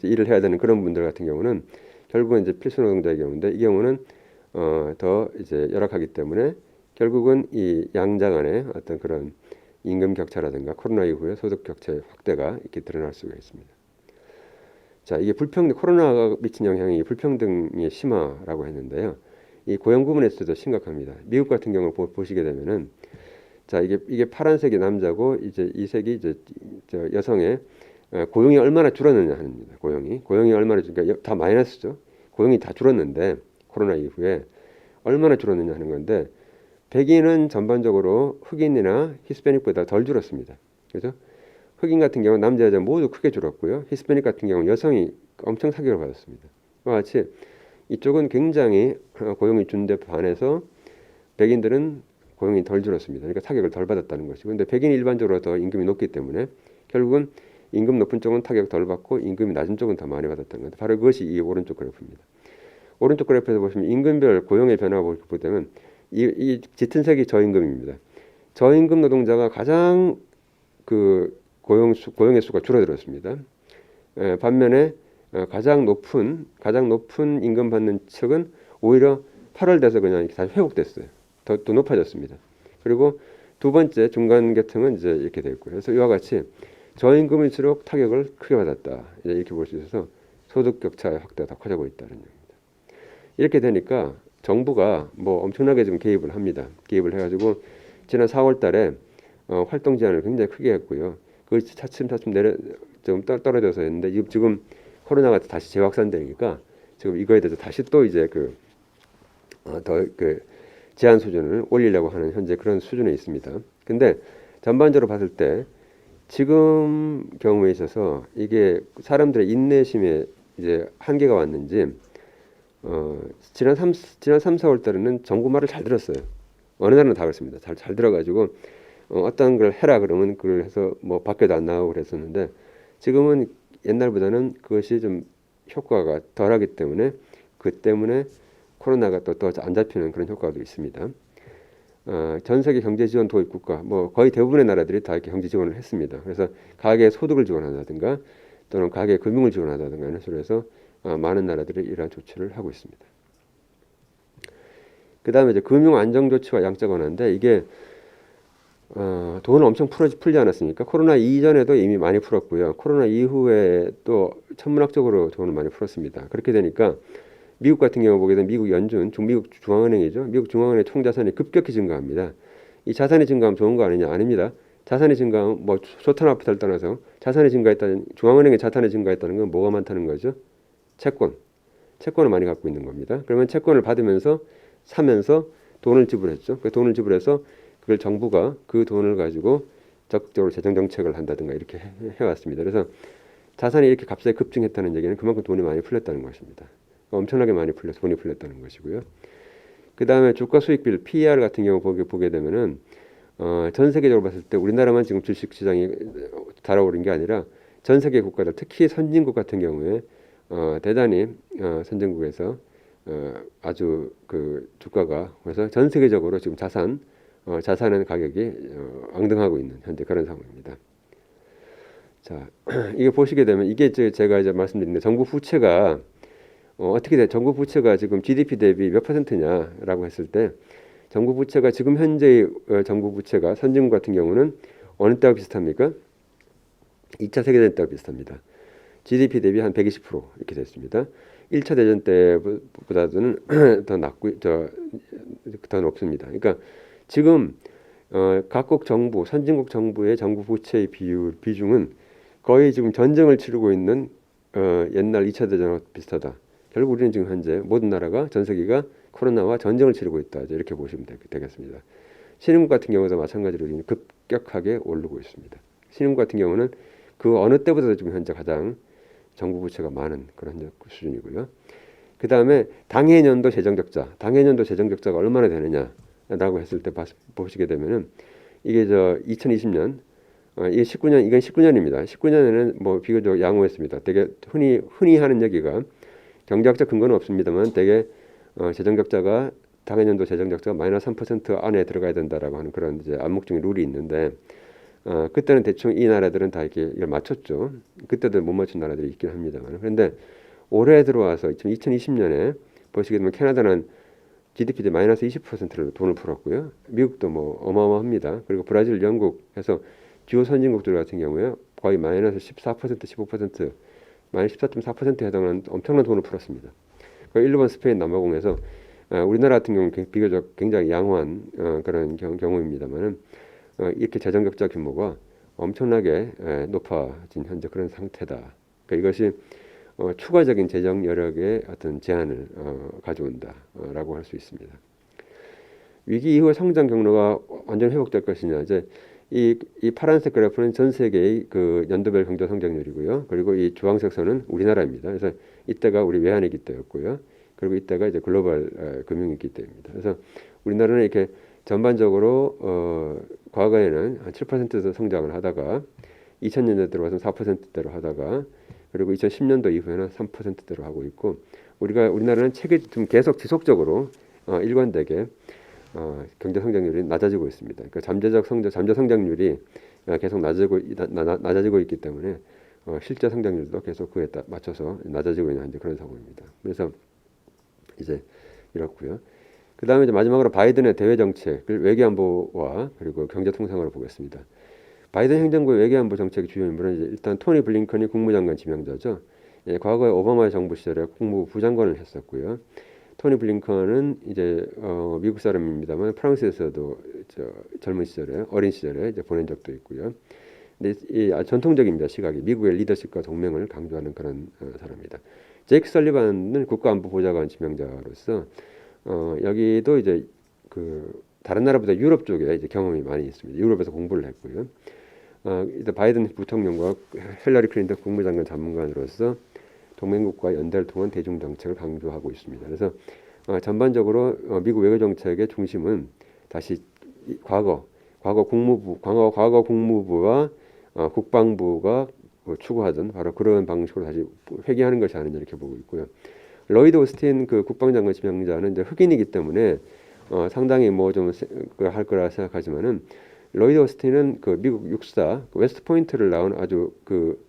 일을 해야 되는 그런 분들 같은 경우는 결국은 이제 필수 노동자의 경우인데, 이 경우는 더 이제 열악하기 때문에 결국은 이 양자 간의 어떤 그런 임금 격차라든가 코로나 이후에 소득 격차의 확대가 이렇게 드러날 수가 있습니다. 자, 이게 코로나가 미친 영향이 불평등의 심화라고 했는데요. 이 고용 부분에서도 심각합니다. 미국 같은 경우를 보시게 되면은, 자, 이게 파란색이 남자고 이제 이 색이 이제 여성의 고용이 얼마나 줄었느냐 합니다. 고용이 얼마나 그러니까 다 마이너스죠. 고용이 다 줄었는데 코로나 이후에 얼마나 줄었느냐 하는 건데, 백인은 전반적으로 흑인이나 히스패닉보다 덜 줄었습니다. 그죠? 흑인 같은 경우는 남자 여자 모두 크게 줄었고요. 히스패닉 같은 경우는 여성이 엄청 타격을 받았습니다. 그와 같이 이쪽은 굉장히 고용이 준데 반해서 백인들은 고용이 덜 줄었습니다. 그러니까 타격을 덜 받았다는 것이고, 근데 백인이 일반적으로 더 임금이 높기 때문에 결국은 임금 높은 쪽은 타격 덜 받고 임금이 낮은 쪽은 더 많이 받았다는 건데, 바로 그것이 이 오른쪽 그래프입니다. 오른쪽 그래프에서 보시면 임금별 고용의 변화를 보게 되면 이 짙은 색이 저임금입니다. 저임금 노동자가 가장 고용의 수가 줄어들었습니다. 반면에 가장 높은 임금 받는 측은 오히려 8월 돼서 그냥 다시 회복됐어요. 더 높아졌습니다. 그리고 두 번째 중간 계층은 이제 이렇게 되어 있고요. 그래서 이와 같이 저임금일수록 타격을 크게 받았다. 이렇게 볼 수 있어서 소득 격차의 확대가 더 커지고 있다는 얘기입니다. 이렇게 되니까 정부가 뭐 엄청나게 좀 개입을 합니다. 개입을 해가지고 지난 4월달에 활동 제한을 굉장히 크게 했고요. 그것이 차츰차츰 좀 떨어져서 했는데, 지금 코로나가 다시 재확산되니까 지금 이거에 대해서 다시 또 이제 제한 수준을 올리려고 하는 현재 그런 수준에 있습니다. 근데 전반적으로 봤을 때 지금 경우에 있어서 이게 사람들의 인내심에 이제 한계가 왔는지, 지난 3, 4월 달에는 정부 말을 잘 들었어요. 어느 나라는 다 그렇습니다. 잘 들어가지고 어떤 걸 해라 그러면 그걸 해서 뭐 밖에도 안 나가고 그랬었는데, 지금은 옛날보다는 그것이 좀 효과가 덜하기 때문에 그 때문에 코로나가 또 더 안 잡히는 그런 효과도 있습니다. 전 세계 경제 지원 도입 국가 뭐 거의 대부분의 나라들이 다 이렇게 경제 지원을 했습니다. 그래서 가계 소득을 지원한다든가 또는 가계 금융을 지원한다든가 이런 식으로 해서 많은 나라들이 이러한 조치를 하고 있습니다. 그 다음에 이제 금융 안정 조치와 양적 완화인데 이게 돈을 엄청 풀지 않았습니까? 코로나 이전에도 이미 많이 풀었고요. 코로나 이후에 또 천문학적으로 돈을 많이 풀었습니다. 그렇게 되니까 미국 같은 경우 보게 되면 미국 연준, 미국 중앙은행이죠. 미국 중앙은행 총자산이 급격히 증가합니다. 이 자산이 증가하면 좋은 거 아니냐? 아닙니다. 자산이 증가하면 뭐 좋다 나쁘다를 떠나서 자산이 증가했다는 중앙은행의 자산이 증가했다는 건 뭐가 많다는 거죠? 채권을 많이 갖고 있는 겁니다. 그러면 채권을 받으면서 사면서 돈을 지불했죠. 그 돈을 지불해서 그걸 정부가 그 돈을 가지고 적극적으로 재정 정책을 한다든가 이렇게 해왔습니다. 그래서 자산이 이렇게 값이 급증했다는 얘기는 그만큼 돈이 많이 풀렸다는 것입니다. 엄청나게 많이 풀려서 돈이 풀렸다는 것이고요. 그 다음에 주가 수익비율 PER 같은 경우 보게 되면은 전 세계적으로 봤을 때 우리나라만 지금 주식 시장이 달아오른 게 아니라 전 세계 국가들 특히 선진국 같은 경우에 대단히 선진국에서 아주 그 주가가 그래서 전 세계적으로 지금 자산의 가격이 앙등하고 있는 현재 그런 상황입니다. 자, 이게 보시게 되면 이게 제가 이제 말씀드린 정부 부채가 어떻게 돼? 정부 부채가 지금 GDP 대비 몇 %냐라고 했을 때 정부 부채가 지금 현재의 정부 부채가 선진국 같은 경우는 어느 때와 비슷합니까? 2차 세계대전 때와 비슷합니다. GDP 대비 한 120% 이렇게 됐습니다. 1차 대전 때보다는 더 높습니다. 그러니까 지금 각국 정부, 선진국 정부의 정부 부채의 비중은 거의 지금 전쟁을 치르고 있는 옛날 2차 대전과 비슷하다. 결국 우리는 지금 현재 모든 나라가 전 세계가 코로나와 전쟁을 치르고 있다. 이렇게 보시면 되겠습니다. 신흥국 같은 경우도 마찬가지로 급격하게 오르고 있습니다. 신흥국 같은 경우는 그 어느 때보다도 지금 현재 가장 정부 부채가 많은 그런 수준이고요. 그 다음에 당해년도 재정적자가 얼마나 되느냐라고 했을 때 보시게 되면은 이게 2020년 이게 19년입니다. 19년에는 뭐 비교적 양호했습니다. 되게 흔히 하는 얘기가 경제학적 근거는 없습니다만 되게 재정적자가 당해년도 재정적자가 마이너스 3% 안에 들어가야 된다라고 하는 그런 이제 암묵적인 룰이 있는데 그때는 대충 이 나라들은 다 이걸 맞췄죠. 그때도 못 맞춘 나라들이 있긴 합니다만 그런데 올해 들어와서 2020년에 보시게 되면 캐나다는 GDP 대 마이너스 20%를 돈을 풀었고요. 미국도 뭐 어마어마합니다. 그리고 브라질, 영국 해서 주요 선진국들 같은 경우에 거의 마이너스 14%, 15%, 마이너스 14.4%에 해당하는 엄청난 돈을 풀었습니다. 일본, 스페인, 남아공에서 우리나라 같은 경우는 비교적 굉장히 양호한 그런 경우입니다만은 이렇게 재정적자 규모가 엄청나게 높아진 현재 그런 상태다. 그러니까 이것이 추가적인 재정 여력의 어떤 제한을 가져온다라고 할 수 있습니다. 위기 이후 성장 경로가 완전 회복될 것이냐 이제 이 파란색 그래프는 전 세계의 그 연도별 경제 성장률이고요. 그리고 이 주황색 선은 우리나라입니다. 그래서 이때가 우리 외환위기 때였고요. 그리고 이때가 이제 글로벌 금융위기 때입니다. 그래서 우리나라는 이렇게 전반적으로 과거에는 한 7% 성장을 하다가 2000년대 들어와서 4%대로 하다가 그리고 2010년도 이후에는 3%대로 하고 있고 우리나라는 좀 계속 지속적으로 일관되게 경제 성장률이 낮아지고 있습니다. 그러니까 잠재 성장률이 계속 낮아지고 있기 때문에 실제 성장률도 계속 그에 맞춰서 낮아지고 있는 그런 상황입니다. 그래서 이제 이렇고요. 그 다음에 이제 마지막으로 바이든의 대외 정책을 외교안보와 그리고 경제 통상으로 보겠습니다. 바이든 행정부의 외교안보 정책의 주요 인물은 이제 일단 토니 블링컨이 국무장관 지명자죠. 예, 과거에 오바마 정부 시절에 국무부 부장관을 했었고요. 토니 블링컨은 이제 미국 사람입니다만 프랑스에서도 어린 시절에 이제 보낸 적도 있고요. 근데 이 전통적입니다. 시각이 미국의 리더십과 동맹을 강조하는 그런 사람입니다. 제이크 설리반은 국가안보보좌관 지명자로서 여기도 이제 그 다른 나라보다 유럽 쪽에 이제 경험이 많이 있습니다. 유럽에서 공부를 했고요. 이제 바이든 부통령과 힐러리 클린턴 국무장관 전문관으로서 동맹국과 연대를 통한 대중 정책을 강조하고 있습니다. 그래서 전반적으로 미국 외교 정책의 중심은 다시 과거 국무부와 국방부가 추구하던 바로 그런 방식으로 다시 회귀하는 것이 아니냐 이렇게 보고 있고요. 로이드 오스틴 그 국방장관 지명자는 이제 흑인이기 때문에 상당히 뭐 좀 할 거라 생각하지만은 로이드 오스틴은 그 미국 육사 그 웨스트 포인트를 나온 아주 그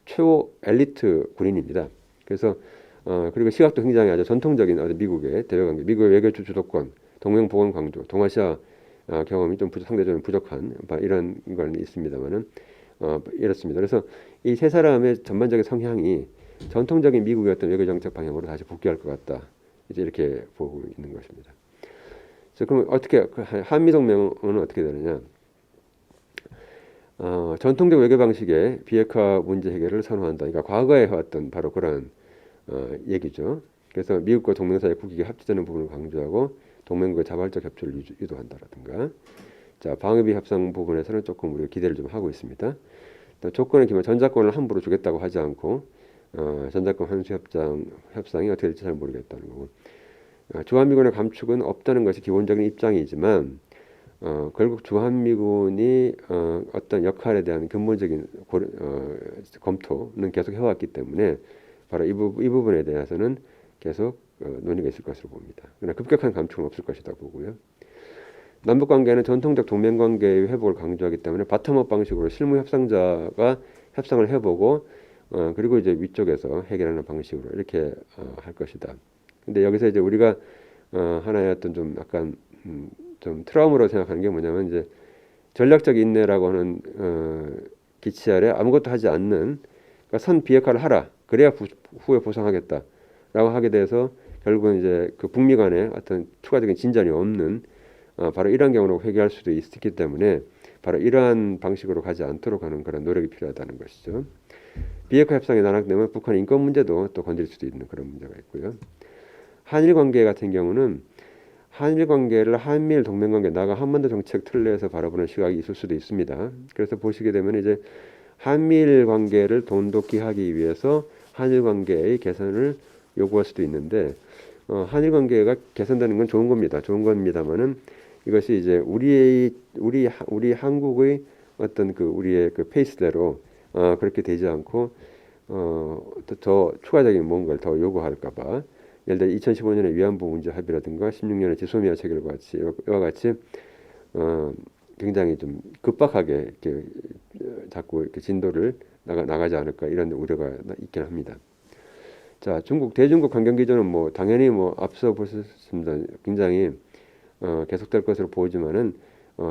최고 엘리트 군인입니다. 그래서 그리고 시각도 굉장히 아주 전통적인 미국의 대외관계, 미국의 외교 주도권, 동맹 보건 강조, 동아시아 경험이 좀 상대적으로 부족한 이런 건 있습니다만은 이렇습니다. 그래서 이 세 사람의 전반적인 성향이 전통적인 미국의 어떤 외교 정책 방향으로 다시 복귀할 것 같다. 이제 이렇게 보고 있는 것입니다. 그럼 어떻게 한미 동맹은 어떻게 되느냐? 전통적 외교 방식의 비핵화 문제 해결을 선호한다. 그러니까 과거에 해왔던 바로 그런 얘기죠. 그래서 미국과 동맹 사이 국익이 합치되는 부분을 강조하고 동맹국의 자발적 협조를 유도한다라든가. 자, 방위비 협상 부분에서는 조금 우리가 기대를 좀 하고 있습니다. 조건을 기면 전자권을 함부로 주겠다고 하지 않고 전자권 환수 협상이 어떻게 될지 잘 모르겠다는 거고. 주한미군의 감축은 없다는 것이 기본적인 입장이지만 결국 주한미군이 어떤 역할에 대한 근본적인 검토는 계속 해왔기 때문에 바로 이 부분에 대해서는 계속 논의가 있을 것으로 봅니다. 그러나 급격한 감축은 없을 것이다 보고요. 남북관계는 전통적 동맹관계의 회복을 강조하기 때문에 바텀업 방식으로 실무 협상자가 협상을 해보고 그리고 이제 위쪽에서 해결하는 방식으로 이렇게 할 것이다. 근데 여기서 이제 우리가 하나의 어떤 좀 약간 좀 트라우마로 생각하는 게 뭐냐면 이제 전략적 인내라고 하는 기치 아래 아무것도 하지 않는 그러니까 선 비핵화를 하라. 그래야 후에 보상하겠다라고 하게 돼서 결국은 이제 그 북미 간에 어떤 추가적인 진전이 없는 바로 이러한 경우로 회귀할 수도 있기 때문에 바로 이러한 방식으로 가지 않도록 하는 그런 노력이 필요하다는 것이죠. 비핵화 협상이 난항되면 북한 인권 문제도 또 건드릴 수도 있는 그런 문제가 있고요. 한일 관계 같은 경우는 한일 관계를 한미일 동맹 관계 나아가 한반도 정책 틀에서 바라보는 시각이 있을 수도 있습니다. 그래서 보시게 되면 이제 한미일 관계를 돈독히 하기 위해서 한일 관계의 개선을 요구할 수도 있는데 한일 관계가 개선되는 건 좋은 겁니다. 좋은 겁니다만은 이것이 이제 우리 한국의 어떤 그 우리의 그 페이스대로 그렇게 되지 않고 더 추가적인 뭔가를 더 요구할까봐 예를 들어 2015년에 위안부 문제 합의라든가 16년에 지소미아 체결과 같이 굉장히 좀 급박하게 이렇게 자꾸 이렇게 진도를 나가지 않을까 이런 우려가 있긴 합니다. 자, 대중국 환경 기조는 뭐 당연히 뭐 앞서 보셨습니다. 굉장히 계속될 것으로 보이지만은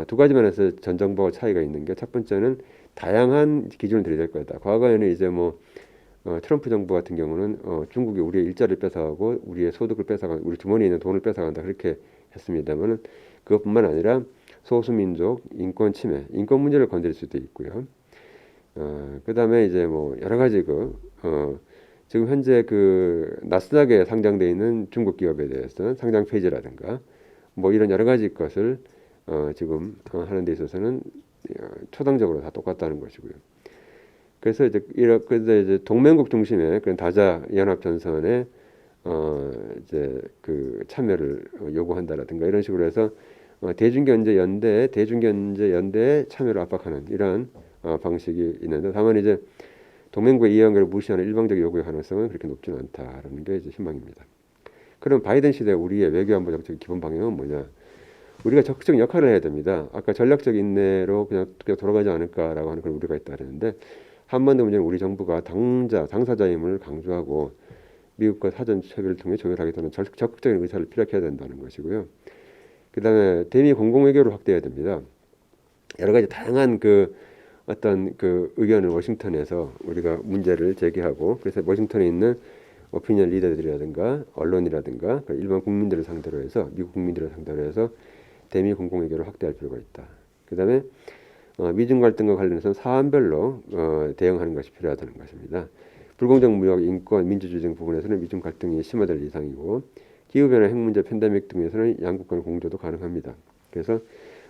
두 가지 면에서 전 정부와 차이가 있는 게 첫 번째는 다양한 기준을 들여야 될 거다. 과거에는 이제 뭐 트럼프 정부 같은 경우는 중국이 우리의 일자리를 뺏어가고 우리의 소득을 뺏어가고 우리 주머니에 있는 돈을 뺏어간다 그렇게 했습니다만은 그것뿐만 아니라 소수민족 인권 침해, 인권 문제를 건드릴 수도 있고요. 그다음에 이제 뭐 여러 가지 지금 현재 그 나스닥에 상장되어 있는 중국 기업에 대해서는 상장 폐지라든가 뭐 이런 여러 가지 것을 지금 하는 데 있어서는 초당적으로 다 똑같다는 것이고요. 그래서 이제 동맹국 중심의 그런 다자 연합 전선에 이제 그 참여를 요구한다라든가 이런 식으로 해서 대중경제 연대에 참여를 압박하는 이러한 방식이 있는데 다만 이제 동맹국의 이해관계를 무시하는 일방적 요구의 가능성은 그렇게 높지는 않다라는 게 이제 희망입니다. 그럼 바이든 시대 우리의 외교안보 정책의 기본 방향은 뭐냐? 우리가 적극적 역할을 해야 됩니다. 아까 전략적 인내로 그냥 돌아가지 않을까라고 하는 그런 우려가 있다 그랬는데 한반도 문제는 우리 정부가 당사자임을 강조하고 미국과 사전 협의를 통해 조율하겠다는 적극적인 의사를 피력해야 된다는 것이고요. 그다음에 대미 공공외교를 확대해야 됩니다. 여러 가지 다양한 어떤 의견을 워싱턴에서 우리가 문제를 제기하고 그래서 워싱턴에 있는 오피니언 리더들이라든가 언론이라든가 일반 국민들을 상대로 해서 미국 국민들을 상대로 해서 대미 공공외교를 확대할 필요가 있다. 그다음에 미중 갈등과 관련해서 사안별로 대응하는 것이 필요하다는 것입니다. 불공정 무역, 인권, 민주주의 등 부분에서는 미중 갈등이 심화될 이상이고 기후변화, 핵 문제, 팬데믹 등에서는 양국 간 공조도 가능합니다. 그래서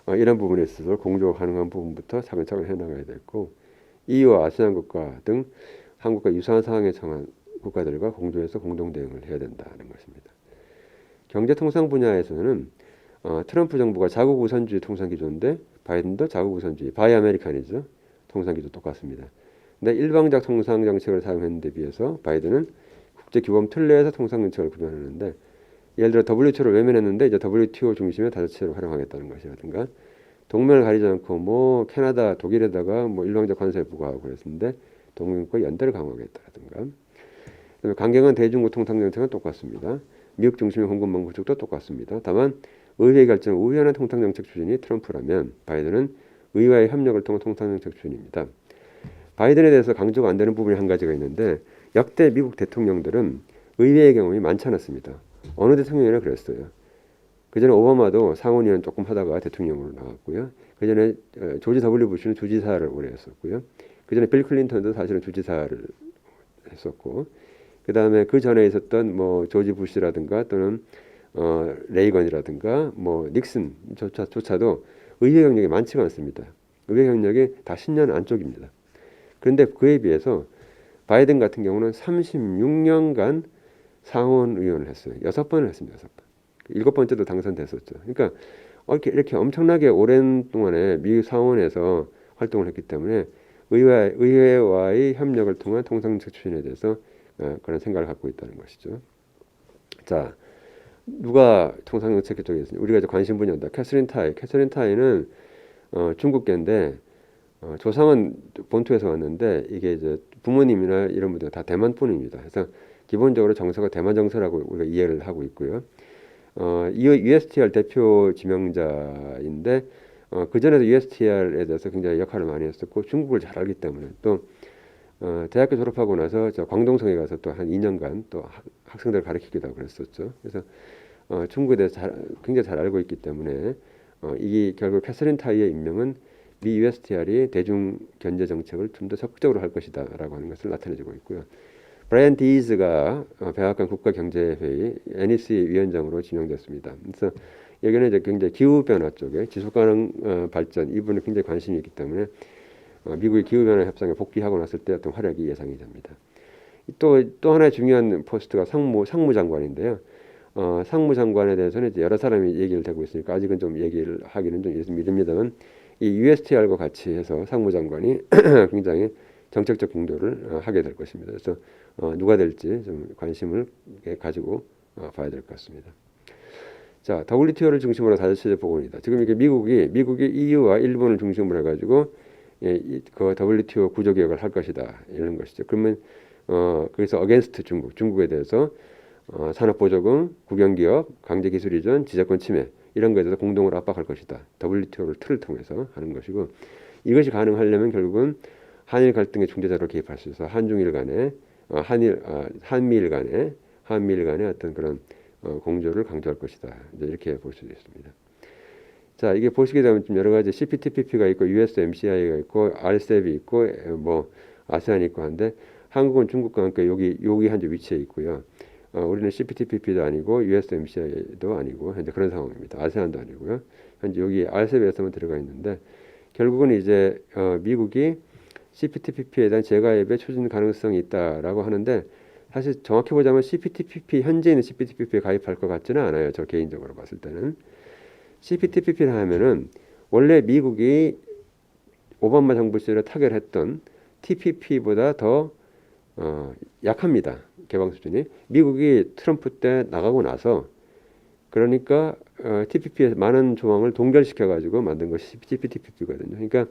이런 부분에 있어서 공조가 가능한 부분부터 차근차근 해나가야 되고 EU와 아세안 국가 등 한국과 유사한 상황에 처한 국가들과 공조해서 공동 대응을 해야 된다는 것입니다. 경제통상 분야에서는 트럼프 정부가 자국 우선주의 통상 기조인데 바이든도 자국 우선주의, 바이 아메리칸이죠. 통상 기조 똑같습니다. 근데 일방적 통상 정책을 사용했는데 비해서 바이든은 국제 규범 틀 내에서 통상 정책을 구현하는데 예를 들어 WTO를 외면했는데 이제 WTO 중심의 다자체를 활용하겠다는 것이라든가 동맹을 가리지 않고 뭐 캐나다, 독일에다가 뭐 일방적 관세를 부과하고 그랬는데 동맹과 연대를 강화하겠다라든가 그다음에 강경한 대중국 통상 정책은 똑같습니다. 미국 중심의 공급망 구축도 똑같습니다. 다만 의회 결정 우연한 통상 정책 추진이 트럼프라면 바이든은 의회와의 협력을 통한 통상 정책 추진입니다. 바이든에 대해서 강조가 안 되는 부분이 한 가지가 있는데 역대 미국 대통령들은 의회의 경험이 많지 않았습니다. 어느 대통령이나 그랬어요. 그전에 오바마도 상원의원 조금 하다가 대통령으로 나왔고요. 그전에 조지 W 부시는 주지사를 오래 했었고요. 그전에 빌 클린턴도 사실은 주지사를 했었고 그다음에 그 전에 있었던 뭐 조지 부시라든가 또는 레이건이라든가 뭐 닉슨조차도 의회 경력이 많지가 않습니다. 의회 경력이 다 10년 안쪽입니다. 그런데 그에 비해서 바이든 같은 경우는 36년간 상원 의원을 했어요. 6번을 했습니다. 6번. 7번째도 당선됐었죠. 그러니까 이렇게 엄청나게 오랜 동안에 미국 상원에서 활동을 했기 때문에 의회와의 협력을 통한 통상정책 추진에 대해서 그런 생각을 갖고 있다는 것이죠. 자, 누가 통상정책 쪽에 있습니까? 우리가 이제 관심 분야다. 캐서린 타이. 캐서린 타이는 중국계인데 조상은 본토에서 왔는데 이게 이제 부모님이나 이런 분들 다 대만 분입니다. 그래서 기본적으로 정서가 대만 정서라고 우리가 이해를 하고 있고요. USTR 대표 지명자인데 그 전에도 USTR에 대해서 굉장히 역할을 많이 했었고 중국을 잘 알기 때문에 또 대학교 졸업하고 나서 저 광동성에 가서 또 한 2년간 또 학생들을 가르치기도 하고 그랬었죠. 그래서 중국에 대해서 굉장히 잘 알고 있기 때문에 이게 결국 캐서린 타이의 임명은 미 USTR이 대중 견제 정책을 좀 더 적극적으로 할 것이다라고 하는 것을 나타내주고 있고요. 브라이언 디즈가 백악관 국가경제회의 NEC 위원장으로 지명됐습니다. 그래서 여기는 이제 굉장히 기후 변화 쪽에 지속 가능 발전 이 부분에 굉장히 관심이 있기 때문에 미국의 기후 변화 협상에 복귀하고 났을 때 어떤 활약이 예상이 됩니다. 또 하나의 중요한 포스트가 상무장관인데요. 상무장관에 대해서는 이제 여러 사람이 얘기를 되고 있으니까 아직은 좀 얘기를 하기는 좀 이릅니다만 이 USTR과 같이 해서 상무장관이 굉장히 정책적 공조를 하게 될 것입니다. 그래서 누가 될지 좀 관심을 가지고 봐야 될 것 같습니다. 자, WTO를 중심으로 다자체제 복원이다. 지금 이게 미국이 EU와 일본을 중심으로 해가지고 그 WTO 구조 개혁을 할 것이다 이런 것이죠. 그러면 그래서 against 중국에 대해서 산업보조금, 국영기업, 강제기술 이전, 지자권 침해 이런 것에 대해서 공동으로 압박할 것이다. WTO를 틀을 통해서 하는 것이고 이것이 가능하려면 결국은 한일 갈등의 중재자로 개입할 수 있어 한중일 간에 한미일 간에 어떤 그런 공조를 강조할 것이다. 이제 이렇게 볼 수도 있습니다. 자, 이게 보시게 되면 좀 여러 가지 CPTPP가 있고 USMCI가 있고 RCEP이 있고 뭐 아세안이 있고 한데 한국은 중국과 함께 여기 현재 위치해 있고요. 우리는 CPTPP도 아니고 USMCI도 아니고 현재 그런 상황입니다. 아세안도 아니고요. 현재 여기 RCEP에서만 들어가 있는데 결국은 이제 미국이 CPTPP에 대한 재가입의 추진 가능성이 있다라고 하는데 사실 정확히 보자면 CPTPP 현재 있는 CPTPP에 가입할 것 같지는 않아요. 저 개인적으로 봤을 때는 CPTPP를 하면은 원래 미국이 오바마 정부 시절에 타결했던 TPP보다 더 약합니다. 개방 수준이. 미국이 트럼프 때 나가고 나서 그러니까 TPP에서 많은 조항을 동결시켜가지고 만든 것이 CPTPP거든요. 그러니까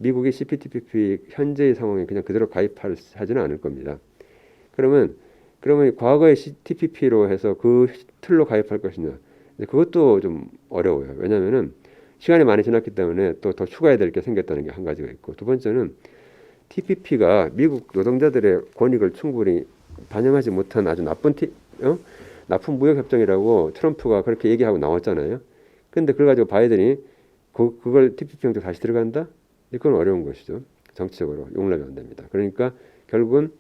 미국이 CPTPP 현재의 상황에 그냥 그대로 가입하지는 않을 겁니다. 그러면 과거의 TPP로 해서 그 틀로 가입할 것이냐? 그것도 좀 어려워요. 왜냐하면은 시간이 많이 지났기 때문에 또 더 추가해야 될 게 생겼다는 게 한 가지가 있고 두 번째는 TPP가 미국 노동자들의 권익을 충분히 반영하지 못한 아주 나쁜 무역 협정이라고 트럼프가 그렇게 얘기하고 나왔잖아요. 근데 그걸 가지고 바이든이 그걸 TPP 형태로 다시 들어간다? 이건 어려운 것이죠. 정치적으로 용납이 안 됩니다. 그러니까 결국은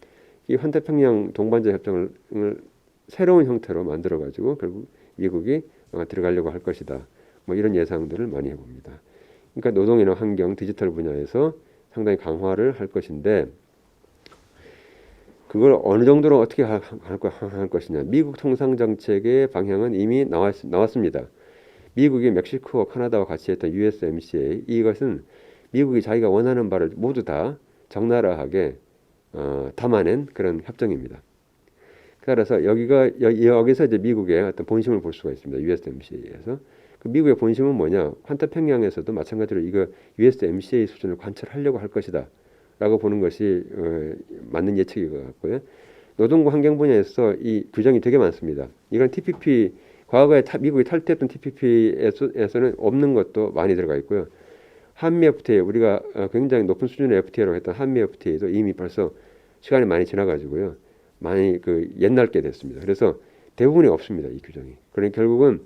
이 환태평양 동반자 협정을 새로운 형태로 만들어 가지고 결국 미국이 들어가려고 할 것이다. 뭐 이런 예상들을 많이 해봅니다. 그러니까 노동이나 환경, 디지털 분야에서 상당히 강화를 할 것인데 그걸 어느 정도로 어떻게 할 것이냐. 미국 통상정책의 방향은 이미 나왔습니다. 미국이 멕시코와 카나다와 같이 했던 USMCA 이것은 미국이 자기가 원하는 바를 모두 다 적나라하게 담아낸 그런 협정입니다. 따라서 여기서 이제 미국의 어떤 본심을 볼 수가 있습니다. USMCA에서. 그 미국의 본심은 뭐냐? 환태평양에서도 마찬가지로 이거 USMCA 수준을 관철하려고 할 것이다라고 보는 것이 맞는 예측인 것 같고요. 노동과 환경 분야에서 이 규정이 되게 많습니다. 이건 TPP 과거에 미국이 탈퇴했던 TPP에서는 없는 것도 많이 들어가 있고요. 한미 FTA 우리가 굉장히 높은 수준의 FTA라고 했던 한미 FTA도 이미 벌써 시간이 많이 지나가지고요. 많이 그 옛날 게 됐습니다. 그래서 대부분이 없습니다. 이 규정이. 그러니 결국은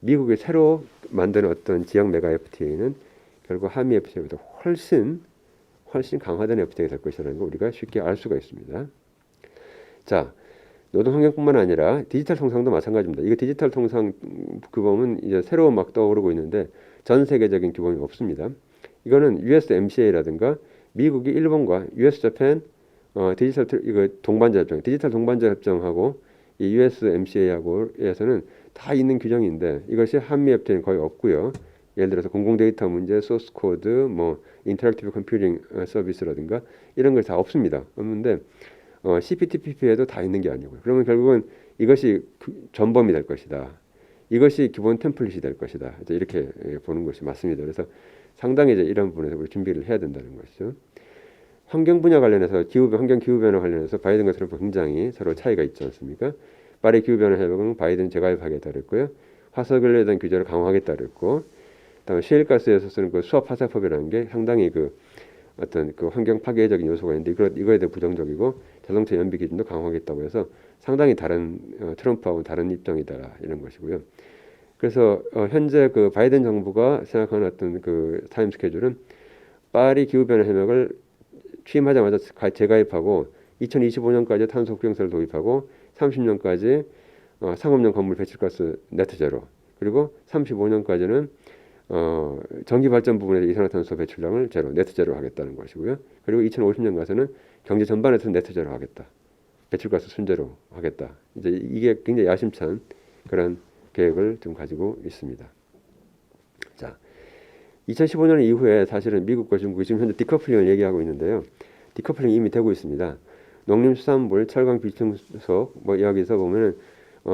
미국이 새로 만드는 어떤 지역 메가 FTA는 결국 한미 FTA보다 훨씬 강화된 FTA가 될 것이라는 걸 우리가 쉽게 알 수가 있습니다. 자, 노동 환경뿐만 아니라 디지털 통상도 마찬가지입니다. 이거 디지털 통상 규범은 이제 새로 막 떠오르고 있는데 전 세계적인 규범이 없습니다. 이거는 USMCA라든가 미국이 일본과 US-자팬 디지털 이거 동반자 협정, 디지털 동반자 협정하고 이 USMCA하고에서는 다 있는 규정인데 이것이 한미 FTA는 거의 없고요. 예를 들어서 공공 데이터 문제, 소스 코드, 뭐 인터랙티브 컴퓨팅 서비스라든가 이런 걸 다 없습니다. 없는데 CPTPP에도 다 있는 게 아니고요. 그러면 결국은 이것이 전범이 될 것이다. 이것이 기본 템플릿이 될 것이다. 이제 이렇게 보는 것이 맞습니다. 그래서 상당히 이제 이런 부분에서 우리 준비를 해야 된다는 것이죠. 환경 분야 관련해서 환경 기후 변화 관련해서 바이든과 트럼프 굉장히 서로 차이가 있지 않습니까? 파리 기후 변화 협약은 바이든 재가입하겠다 그랬고요. 화석연료에 대한 규제를 강화하겠다 그랬고, 그다음에 셰일가스에서 쓰는 그 수압 화살법이라는 게 상당히 그 어떤 그 환경 파괴적인 요소가 있는데 이거에 대해 부정적이고 자동차 연비 기준도 강화하겠다고 해서 상당히 다른 트럼프하고 다른 입장이다 이런 것이고요. 그래서 현재 그 바이든 정부가 생각하는 어떤 그 타임 스케줄은 파리 기후 변화 협약을 취임하자마자 재가입하고 2025년까지 탄소 국경세를 도입하고 30년까지 상업용 건물 배출가스 네트 제로 그리고 35년까지는 전기 발전 부분에서 이산화탄소 배출량을 제로 네트 제로 하겠다는 것이고요. 그리고 2050년 가서는 경제 전반에서 네트 제로 하겠다. 배출가스 순제로 하겠다. 이제 이게 굉장히 야심찬 그런 계획을 좀 가지고 있습니다. 자, 2015년 이후에 사실은 미국과 중국이 지금 현재 디커플링을 얘기하고 있는데요. 디커플링이 이미 되고 있습니다. 농림수산물, 철강, 비청소 뭐 여기서 보면은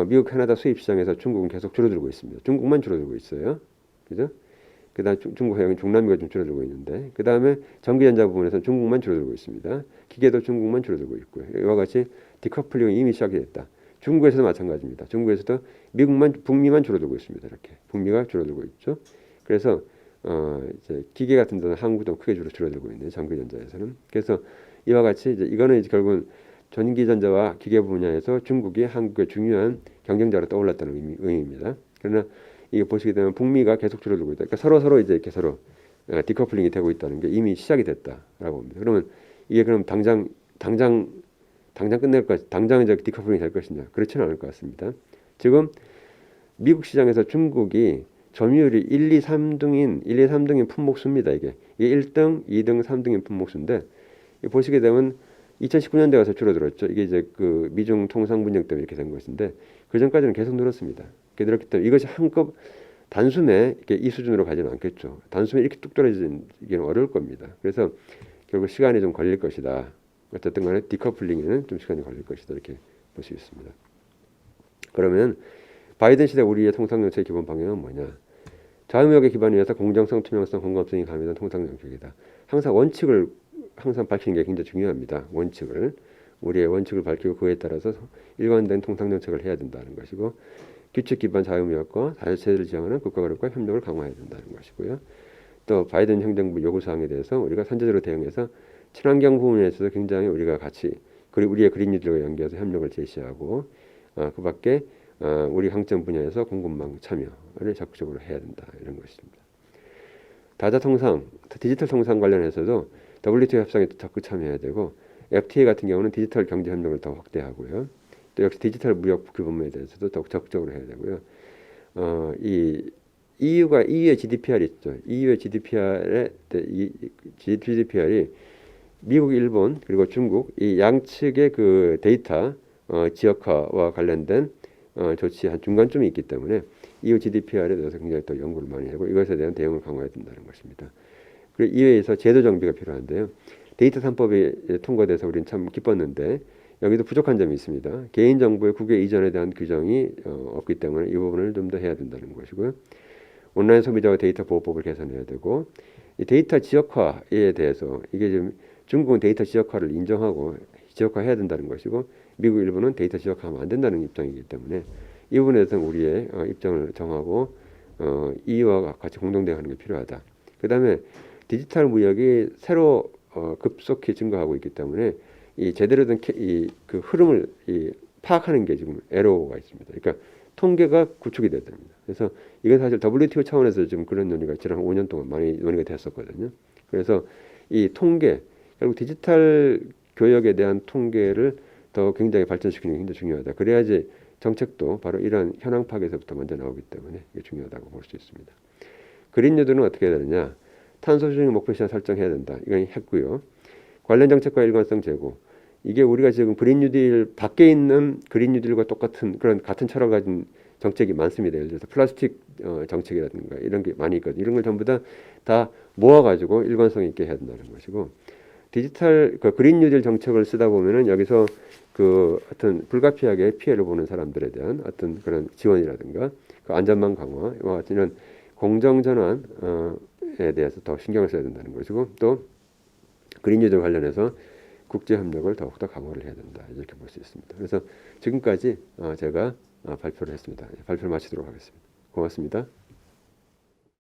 미국, 캐나다 수입 시장에서 중국은 계속 줄어들고 있습니다. 중국만 줄어들고 있어요. 그죠? 그다음 중국 해역은 중남미가 좀 줄어들고 있는데 그 다음에 전기전자 부분에서는 중국만 줄어들고 있습니다. 기계도 중국만 줄어들고 있고요. 이와 같이 디커플링이 이미 시작이 됐다. 중국에서도 마찬가지입니다. 중국에서도 북미만 줄어들고 있습니다. 이렇게 북미가 줄어들고 있죠. 그래서 이제 기계 같은 데는 한국도 크게 줄어들고 있는 전기전자에서는. 그래서 이와 같이 이제 이거는 이제 결국은 전기전자와 기계 분야에서 중국이 한국의 중요한 경쟁자로 떠올랐다는 의미입니다. 그러나 이게 보시게 되면 북미가 계속 줄어들고 있다. 그러니까 서로 이제 이렇게 서로 디커플링이 되고 있다는 게 이미 시작이 됐다라고 봅니다. 그러면 이게 그럼 당장 끝낼 것, 당장 이제 디커플링이 될 것이냐? 그렇지는 않을 것 같습니다. 지금 미국 시장에서 중국이 점유율이 1, 2, 3등인 품목수입니다. 이게 1등, 2등, 3등인 품목수인데 보시게 되면 2019년대 가서 줄어들었죠. 이게 이제 그 미중 통상 분쟁 때문에 이렇게 된 것인데 그 전까지는 계속 늘었습니다. 늘었기 때문에 이것이 한껏 단숨에 이렇게 이 수준으로 가지는 않겠죠. 단숨에 이렇게 뚝 떨어지기는 어려울 겁니다. 그래서 결국 시간이 좀 걸릴 것이다. 어쨌든 간에 디커플링에는 좀 시간이 걸릴 것이다. 이렇게 볼 수 있습니다. 그러면 바이든 시대 우리의 통상정책의 기본 방향은 뭐냐? 자유무역의 기반에 의해서 공정성, 투명성, 공감성이 가미된 통상정책이다. 항상 밝히는 게 굉장히 중요합니다. 우리의 원칙을 밝히고 그에 따라서 일관된 통상정책을 해야 된다는 것이고 규칙 기반 자유무역과 자유체제를 지향하는 국가그룹과 협력을 강화해야 된다는 것이고요. 또 바이든 행정부 요구사항에 대해서 우리가 선제적으로 대응해서 친환경 부분에 있어서 굉장히 우리가 같이 우리의 그린뉴딜과 연계해서 협력을 제시하고 그 밖에 우리 항점 분야에서 공급망 참여를 적극적으로 해야 된다 이런 것입니다. 다자통상, 디지털 통상 관련해서도 WTO 협상에 적극 참여해야 되고 FTA 같은 경우는 디지털 경제 협력을 더 확대하고요. 또 역시 디지털 무역 규범에 대해서도 더욱 적극적으로 해야 되고요. 이 EU의 GDPR이 있죠. EU의 GDPR이 미국, 일본 그리고 중국 이 양측의 그 데이터 지역화와 관련된 조치 한 중간쯤에 있기 때문에 EU GDPR에 대해서 굉장히 더 연구를 많이 하고 이것에 대한 대응을 강화해야 된다는 것입니다. 그리고 이외에서 제도 정비가 필요한데요. 데이터 3법이 통과돼서 우리는 참 기뻤는데 여기도 부족한 점이 있습니다. 개인정보의 국외 이전에 대한 규정이 없기 때문에 이 부분을 좀 더 해야 된다는 것이고요. 온라인 소비자와 데이터 보호법을 개선해야 되고 이 데이터 지역화에 대해서 이게 지금 중국은 데이터 지역화를 인정하고 지역화해야 된다는 것이고 미국 일부는 데이터 지역화하면 안 된다는 입장이기 때문에 이 부분에 대해서는 우리의 입장을 정하고 이와 같이 공동대응하는 게 필요하다. 그 다음에 디지털 무역이 새로 급속히 증가하고 있기 때문에 이 제대로 된 그 흐름을 파악하는 게 지금 애로가 있습니다. 그러니까 통계가 구축이 돼야 됩니다. 그래서 이건 사실 WTO 차원에서 지금 그런 논의가 지난 5년 동안 많이 논의가 됐었거든요. 그래서 이 통계, 결국 디지털 교역에 대한 통계를 더 굉장히 발전시키는 게 굉장히 중요하다. 그래야지 정책도 바로 이러한 현황 파악에서부터 먼저 나오기 때문에 이게 중요하다고 볼 수 있습니다. 그린 뉴딜은 어떻게 해야 되느냐? 탄소 중립 목표 시장 설정해야 된다. 이건 했고요. 관련 정책과 일관성 제고. 이게 우리가 지금 그린 뉴딜 밖에 있는 그린 뉴딜과 똑같은 그런 같은 철학 가진 정책이 많습니다. 예를 들어서 플라스틱 정책이라든가 이런 게 많이 있거든요. 이런 걸 전부 다 모아가지고 일관성 있게 해야 된다는 것이고 디지털 그 그린 뉴딜 정책을 쓰다 보면은 여기서 그 어떤 불가피하게 피해를 보는 사람들에 대한 어떤 그런 지원이라든가 그 안전망 강화와 같은 이런 공정 전환에 대해서 더 신경을 써야 된다는 것이고 또 그린 뉴딜 관련해서 국제 협력을 더욱더 강화를 해야 된다 이렇게 볼 수 있습니다. 그래서 지금까지 제가 발표를 했습니다. 발표를 마치도록 하겠습니다. 고맙습니다.